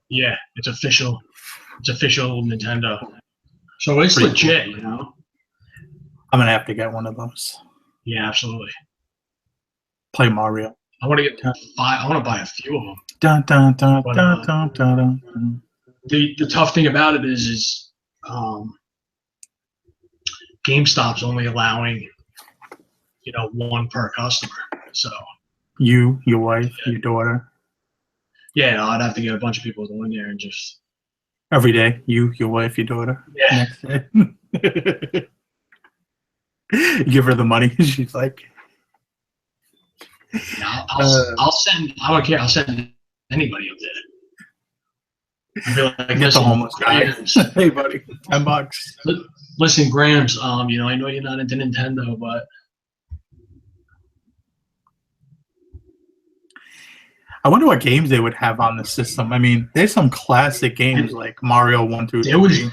Yeah, it's official. It's official Nintendo. So it's Pretty legit, cool. you know. I'm gonna have to get one of those. Yeah, absolutely. Play Mario. I want to I want to buy a few of them. Dun, dun, dun, But, dun, dun, dun, dun. The tough thing about it is GameStop's only allowing one per customer. So You, your wife, your daughter. yeah, I'd have to get a bunch of people to go in there and just Every day, you, your wife, your daughter. yeah. Next day. You give her the money. She's like, Yeah, I'll send. I don't care. I'll send anybody up there. I'll be like, get the listen, homeless guy. Grams, Hey, buddy, $10. listen, Grams. I know you're not into Nintendo, but I wonder what games they would have on the system. I mean, there's some classic games like Mario 1 through 3.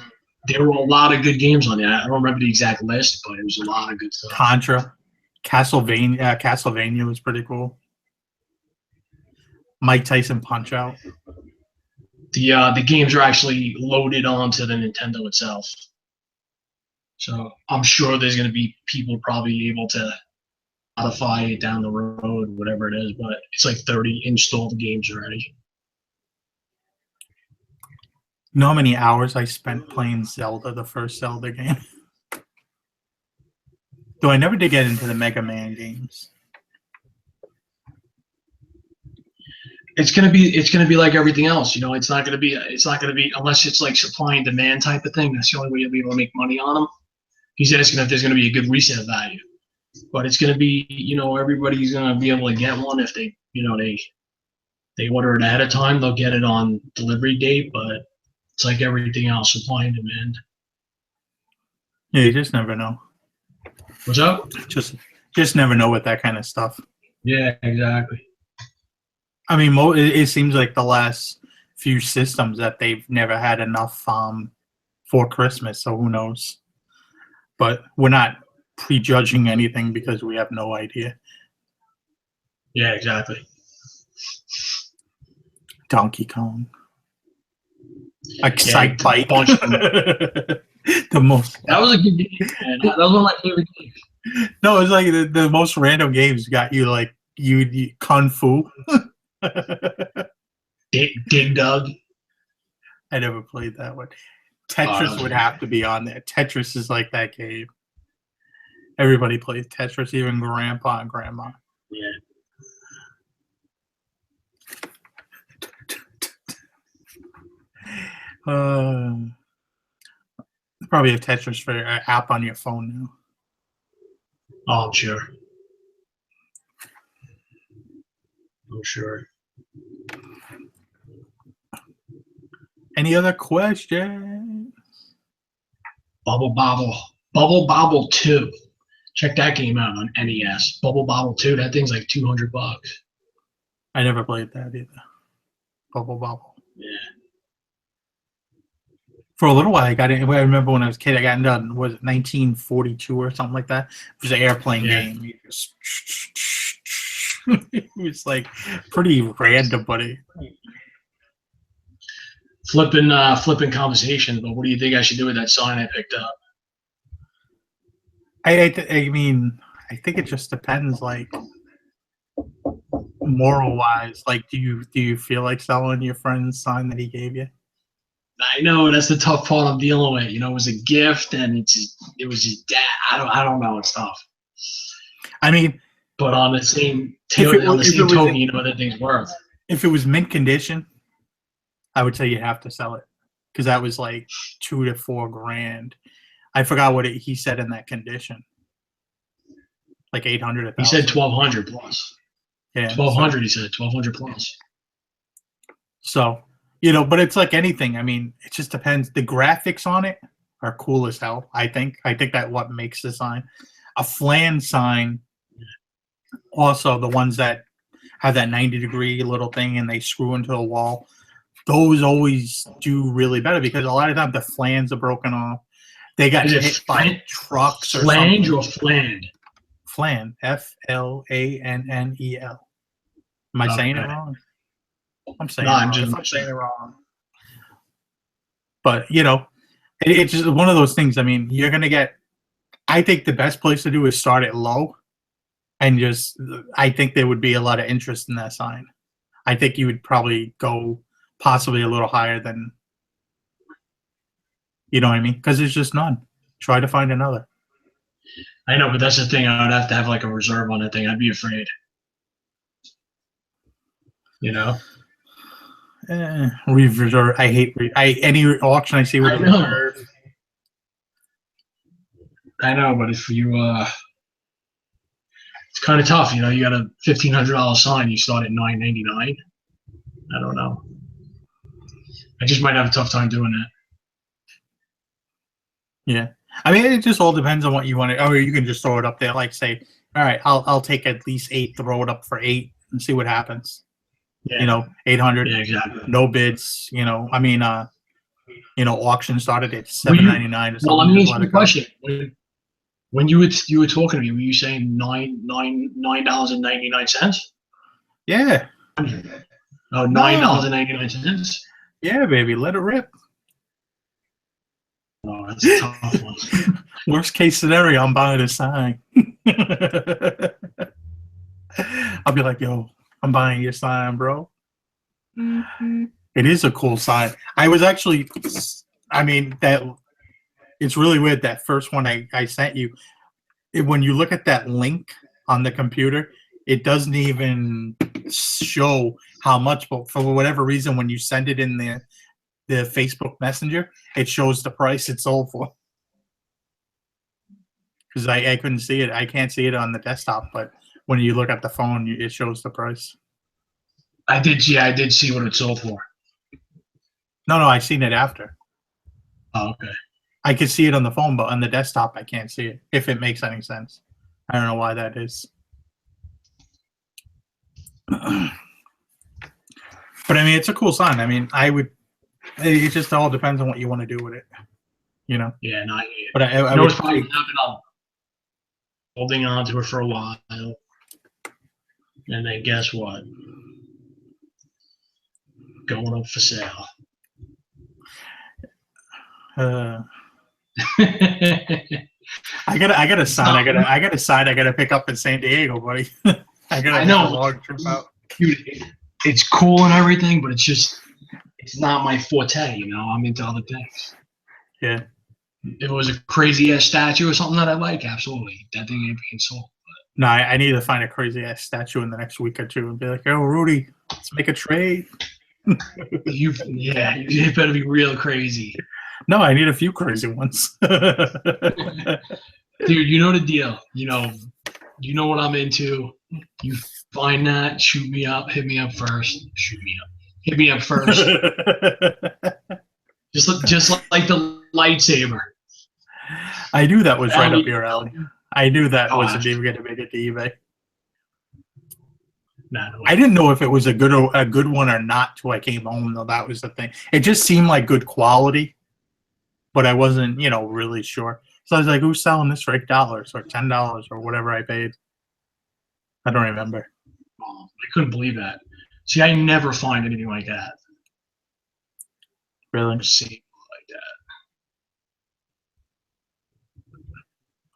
there were a lot of good games on there. I don't remember the exact list, but it was a lot of good stuff. Contra, Castlevania. Castlevania was pretty cool. Mike Tyson Punch Out. The games are actually loaded onto the Nintendo itself, so I'm sure there's going to be people probably able to modify it down the road, whatever it is. But it's like 30 installed games already. You know how many hours I spent playing Zelda, the first Zelda game? Though I never did get into the Mega Man games. It's gonna be like everything else, It's not gonna be unless it's like supply and demand type of thing. That's the only way you'll be able to make money on them. He's asking if there's gonna be a good resale value, but it's gonna be everybody's gonna be able to get one if they they order it ahead of time. They'll get it on delivery date, but it's like everything else, supply and demand. Yeah, you just never know. What's up? Just never know with that kind of stuff. Yeah, exactly. I mean, it seems like the last few systems that they've never had enough for Christmas, so who knows? But we're not prejudging anything because we have no idea. Yeah, exactly. Donkey Kong. Excite Bike. Bunch of them. The most. That was a good game, man. That was one of my favorite games. No, it's like the most random games got you like you Kung Fu. Dig Dug. I never played that one. Tetris would have to be on there. Tetris is like that game. Everybody plays Tetris, even Grandpa and Grandma. Yeah. Probably a Tetris for an app on your phone now. Oh, I'm sure. I'm sure. Any other questions? Bubble Bobble 2. Check that game out on NES. Bubble Bobble 2. That thing's like $200. I never played that either. Bubble Bobble. Yeah. For a little while, I got it. I remember when I was a kid, I got done. Was it 1942 or something like that? It was an airplane Yeah. game. You just, it was like pretty random, but it, Flipping conversation, but what do you think I should do with that sign I picked up? I mean, I think it just depends, like moral wise. Like, do you feel like selling your friend's sign that he gave you? I know that's the tough part I'm dealing with. You know, it was a gift, and it was his dad. I don't know. It's tough. I mean, But on the same if it token, you know what that thing's worth. If it was mint condition, I would say you have to sell it because that was like $2 to $4 grand. I forgot what he said in that condition. Like 800. He said 1,200 plus. Yeah, 1,200. He said 1,200 plus. So, you know, but it's like anything. I mean, it just depends. The graphics on it are cool as hell. I think that what makes the sign. A flan sign. Also, the ones that have that 90-degree little thing and they screw into the wall, those always do really better because a lot of times the flans are broken off. They got hit by trucks or something. Flange or flaned? Flan, FLANNEL. Am I saying it wrong? I'm saying I'm saying it wrong. But, you know, it's just one of those things. I mean, you're going to get – I think the best place to do is start it low and just – I think there would be a lot of interest in that sign. I think you would probably go possibly a little higher than – you know what I mean? Because there's just none. Try to find another. I know, but that's the thing. I would have to have like a reserve on that thing. I'd be afraid. You know? Reserve. I hate any auction I see with a reserve. I know, but if you it's kind of tough, you know. You got a $1,500 sign, you start at $9.99. I don't know. I just might have a tough time doing that. Yeah, I mean, it just all depends on what you want to. Or you can just throw it up there, like say, all right, I'll take at least 8, throw it up for 8, and see what happens. Yeah. You know, 800. Yeah, exactly. No bids. You know, I mean, you know, auction started at $7.99 or something. Well, let me ask you a question. When you were talking to me, were you saying $9.99? Yeah. Oh, $9.99. Yeah, baby, let it rip. Oh, that's a tough one. Worst case scenario, I'm buying a sign. I'll be like, yo, I'm buying your sign, bro. Mm-hmm. It is a cool sign. I was actually, I mean, that it's really weird. That first one I sent you, when you look at that link on the computer, it doesn't even show how much, but for whatever reason, when you send it in the Facebook Messenger, it shows the price it sold for. Because I couldn't see it. I can't see it on the desktop, but when you look at the phone, it shows the price. I did see what it sold for. No, I seen it after. Oh, okay. I could see it on the phone, but on the desktop, I can't see it, if it makes any sense. I don't know why that is. But, I mean, it's a cool sign. I mean, it just all depends on what you want to do with it, you know? Yeah, no, But I know would what's probably happening? I'm holding on to it for a while. And then guess what? Going up for sale. I got a sign. I got a sign. I got to pick up in San Diego, buddy. I know. A long trip out. Dude, it's cool and everything, but it's not my forte. You know, I'm into other things. Yeah. If it was a crazy ass statue or something that I like, absolutely, that thing ain't being sold. No, I need to find a crazy ass statue in the next week or two and be like, "Yo, Rudy, let's make a trade." It better be real crazy. No, I need a few crazy ones. Dude, you know the deal. You know what I'm into. You find that, shoot me up, hit me up first. Shoot me up. Hit me up first. just like the lightsaber. I knew that was right up your alley. I knew that wasn't even going to make it to eBay. No. I didn't know if it was a good one or not till I came home, though. That was the thing. It just seemed like good quality. but I wasn't, you know, really sure. So I was like, who's selling this for $8 or $10 or whatever I paid? I don't remember. I couldn't believe that. See, I never find anything like that. Really? Never seen like that.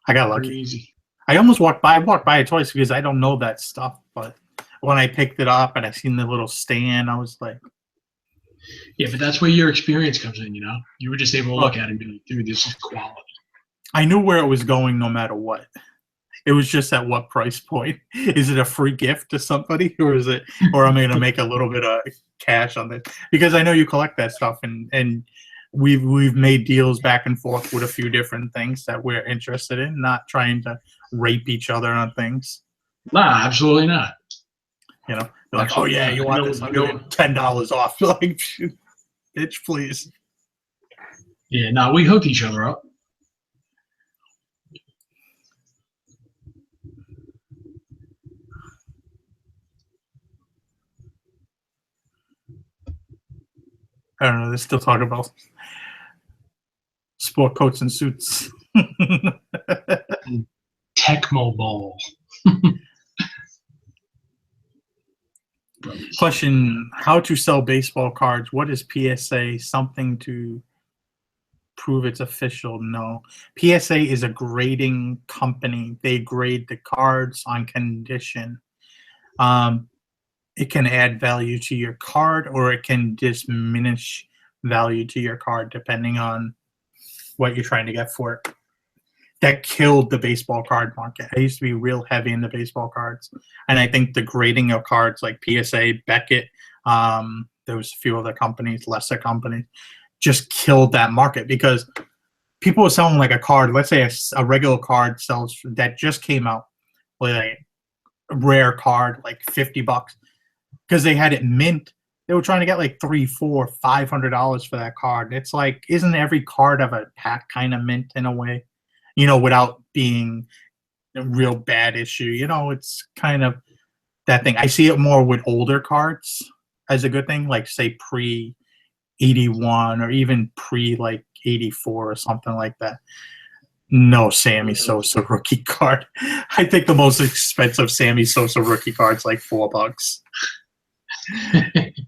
I got lucky. Crazy. I almost walked by it twice because I don't know that stuff. But when I picked it up and I seen the little stand, I was like, Yeah, but that's where your experience comes in, you know? You were just able to look at it and be like, dude, this is quality. I knew where it was going no matter what. It was just at what price point. Is it a free gift to somebody, or is it, or am I going to make a little bit of cash on this? Because I know you collect that stuff, and we've made deals back and forth with a few different things that we're interested in, not trying to rape each other on things. Nah, absolutely not. You know, they're like, oh yeah, you want this $10 off? Like, bitch, please. Yeah, no, we hooked each other up. I don't know. They're still talking about sport coats and suits. Tecmo Bowl. Question: how to sell baseball cards? What is PSA? Something to prove it's official? No. PSA is a grading company. They grade the cards on condition. It can add value to your card, or it can diminish value to your card depending on what you're trying to get for it. That killed the baseball card market. I used to be real heavy in the baseball cards, and I think the grading of cards like PSA, Beckett, there was a few other companies, lesser companies, just killed that market because people were selling like a card. Let's say a regular card sells that just came out, like a rare card, like $50, because they had it mint. They were trying to get like $300, $400, $500 for that card. It's like, isn't every card of a pack kind of mint in a way? You know, without being a real bad issue. You know, it's kind of that thing. I see it more with older cards as a good thing, like say pre-81 or even pre like 84 or something like that. No Sammy Sosa rookie card. I think the most expensive Sammy Sosa rookie card's like $4.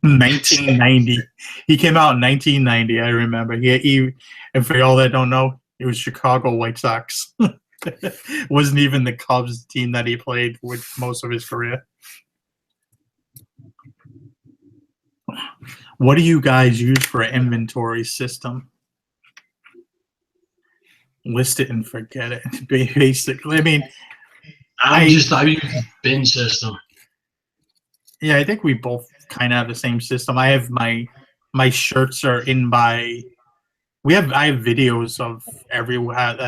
1990. He came out in 1990. I remember. He and for y'all that don't know, it was Chicago White Sox. Wasn't even the Cubs team that he played with most of his career. What do you guys use for an inventory system? List it and forget it. Basically, I mean, I use a bin system. Yeah, I think we both kind of have the same system. I have my shirts are in by. I have videos of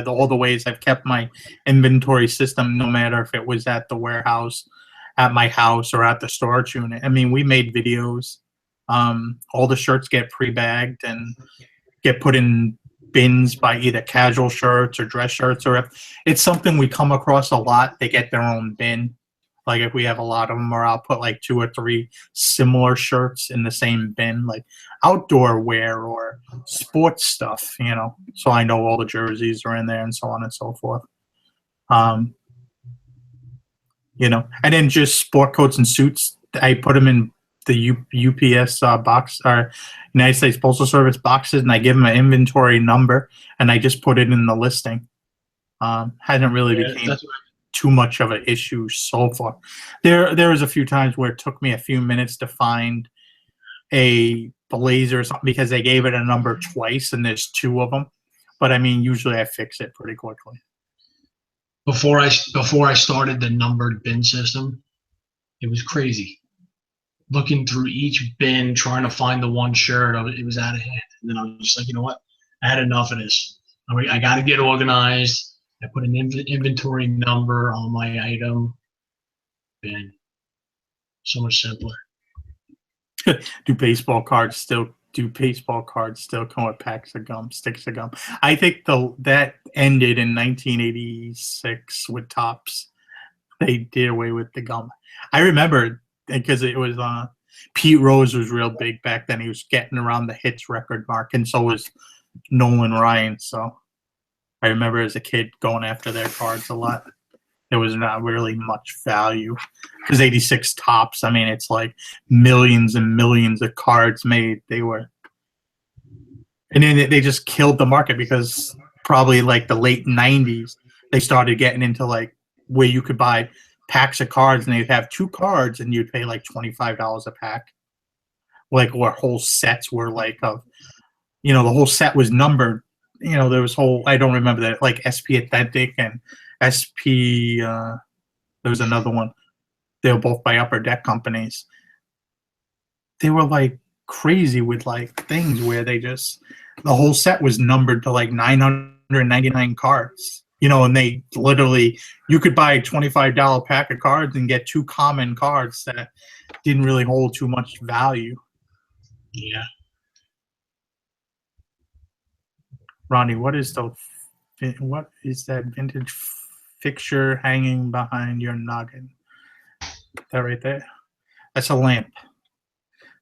all the ways I've kept my inventory system, no matter if it was at the warehouse, at my house, or at the storage unit. I mean, we made videos. All the shirts get pre-bagged and get put in bins by either casual shirts or dress shirts, or if it's something we come across a lot, they get their own bin. Like if we have a lot of them, or I'll put like 2 or 3 similar shirts in the same bin, like outdoor wear or sports stuff, you know, so I know all the jerseys are in there and so on and so forth. You know, and then just sport coats and suits, I put them in the UPS box, or United States Postal Service boxes, and I give them an inventory number, and I just put it in the listing. Hasn't really became too much of an issue so far. There was a few times where it took me a few minutes to find a blazer or something because they gave it a number twice and there's 2 of them. But I mean, usually I fix it pretty quickly. Before I started the numbered bin system, it was crazy. Looking through each bin, trying to find the one shirt, it was out of hand. And then I was just like, you know what? I had enough of this. I got to get organized. I put an inventory number on my item. Bin. So much simpler. Do baseball cards still come with packs of gum, sticks of gum? I think that ended in 1986 with Topps. They did away with the gum. I remember because it was Pete Rose was real big back then. He was getting around the hits record mark, and so was Nolan Ryan. So I remember as a kid going after their cards a lot. There was not really much value because 86 tops. I mean, it's like millions and millions of cards made. They were, and then they just killed the market because probably like the late 90s, they started getting into like where you could buy packs of cards and they'd have 2 cards and you'd pay like $25 a pack. Like where whole sets were like of, the whole set was numbered. There was whole, I don't remember that, like SP Authentic and SP, there was another one. They were both by Upper Deck companies. They were like crazy with like things where the whole set was numbered to like 999 cards. And they literally, you could buy a $25 pack of cards and get 2 common cards that didn't really hold too much value. Yeah. Ronnie, what is that vintage fixture hanging behind your noggin? That right there? That's a lamp.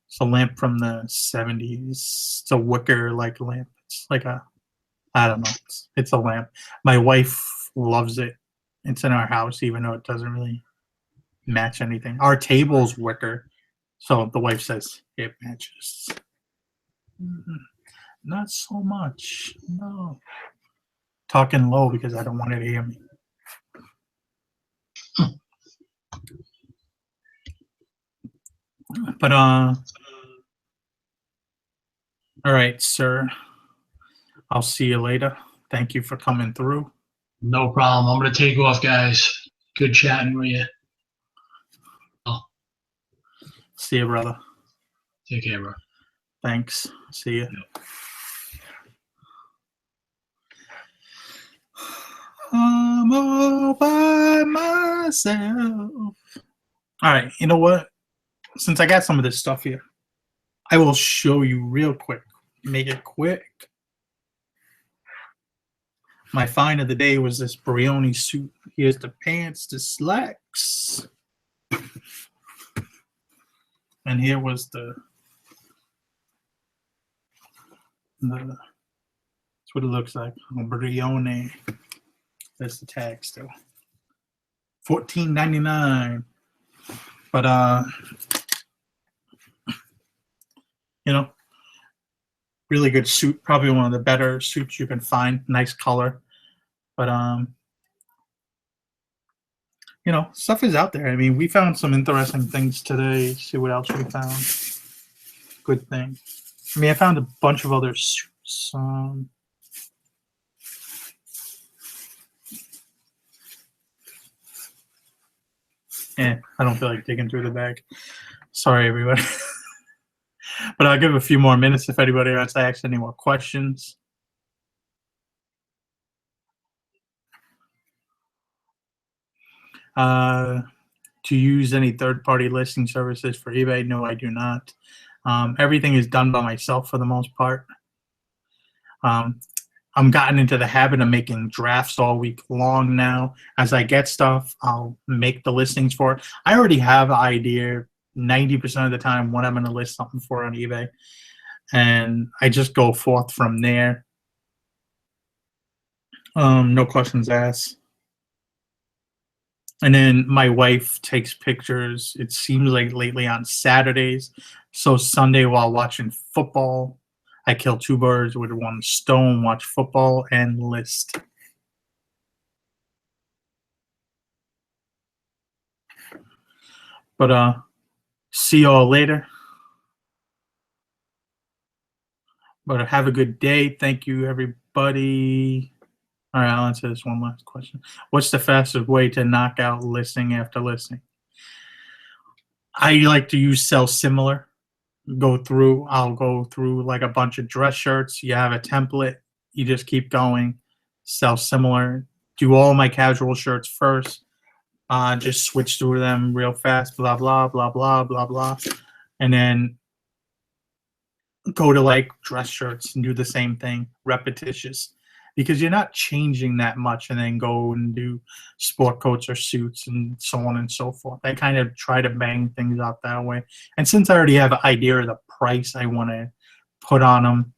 It's a lamp from the 70s. It's a wicker like lamp. It's like I don't know. It's a lamp. My wife loves it. It's in our house, even though it doesn't really match anything. Our table's wicker, so the wife says it matches. Not so much. No. Talking low because I don't want it to hear me. But all right, sir. I'll see you later. Thank you for coming through. No problem. I'm gonna take off, guys. Good chatting with you. See you, brother. Take care, bro. Thanks. See you. Yep. I'm all by myself. All right, you know what? Since I got some of this stuff here, I will show you real quick. Make it quick. My find of the day was this Brioni suit. Here's the pants, the slacks. And here was that's what it looks like. Brioni. That's the tag still. $14.99. But really good suit. Probably one of the better suits you can find. Nice color. But stuff is out there. I mean, we found some interesting things today. See what else we found. Good thing. I mean, I found a bunch of other suits. I don't feel like digging through the bag. Sorry, everybody. But I'll give a few more minutes if anybody wants to ask any more questions. To use any third-party listing services for eBay? No, I do not. Everything is done by myself for the most part. I'm gotten into the habit of making drafts all week long now. As I get stuff, I'll make the listings for it. I already have an idea 90% of the time what I'm going to list something for on eBay. And I just go forth from there. No questions asked. And then my wife takes pictures, it seems like lately on Saturdays. So Sunday while watching football, I kill 2 birds with 1 stone, watch football and list. But see y'all later. But have a good day. Thank you, everybody. All right, I'll answer this one last question. What's the fastest way to knock out listing after listing? I like to use sell similar. I'll go through like a bunch of dress shirts. You have a template. You just keep going. Sell similar. Do all my casual shirts first. Just switch through them real fast. Blah, blah, blah, blah, blah, blah. And then go to like dress shirts and do the same thing. Repetitious. Because you're not changing that much, and then go and do sport coats or suits and so on and so forth. I kind of try to bang things out that way. And since I already have an idea of the price I want to put on them,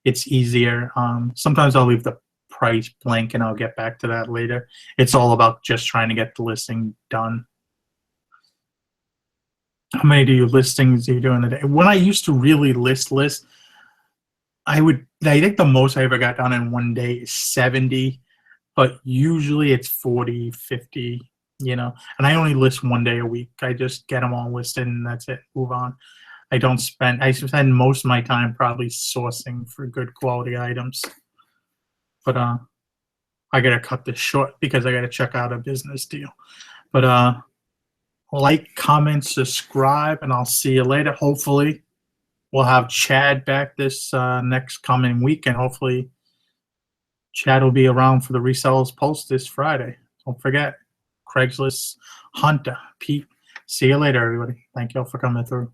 it's easier. Sometimes I'll leave the price blank and I'll get back to that later. It's all about just trying to get the listing done. How many listings do you do in a day? When I used to really list, I think the most I ever got done in one day is 70, but usually it's 40, 50, and I only list one day a week. I just get them all listed and that's it, move on. I spend most of my time probably sourcing for good quality items, but I gotta cut this short because I gotta check out a business deal. But like, comment, subscribe, and I'll see you later. Hopefully we'll have Chad back this next coming week, and hopefully Chad will be around for the Resellers Post this Friday. Don't forget, Craigslist Hunter. Pete, see you later, everybody. Thank you all for coming through.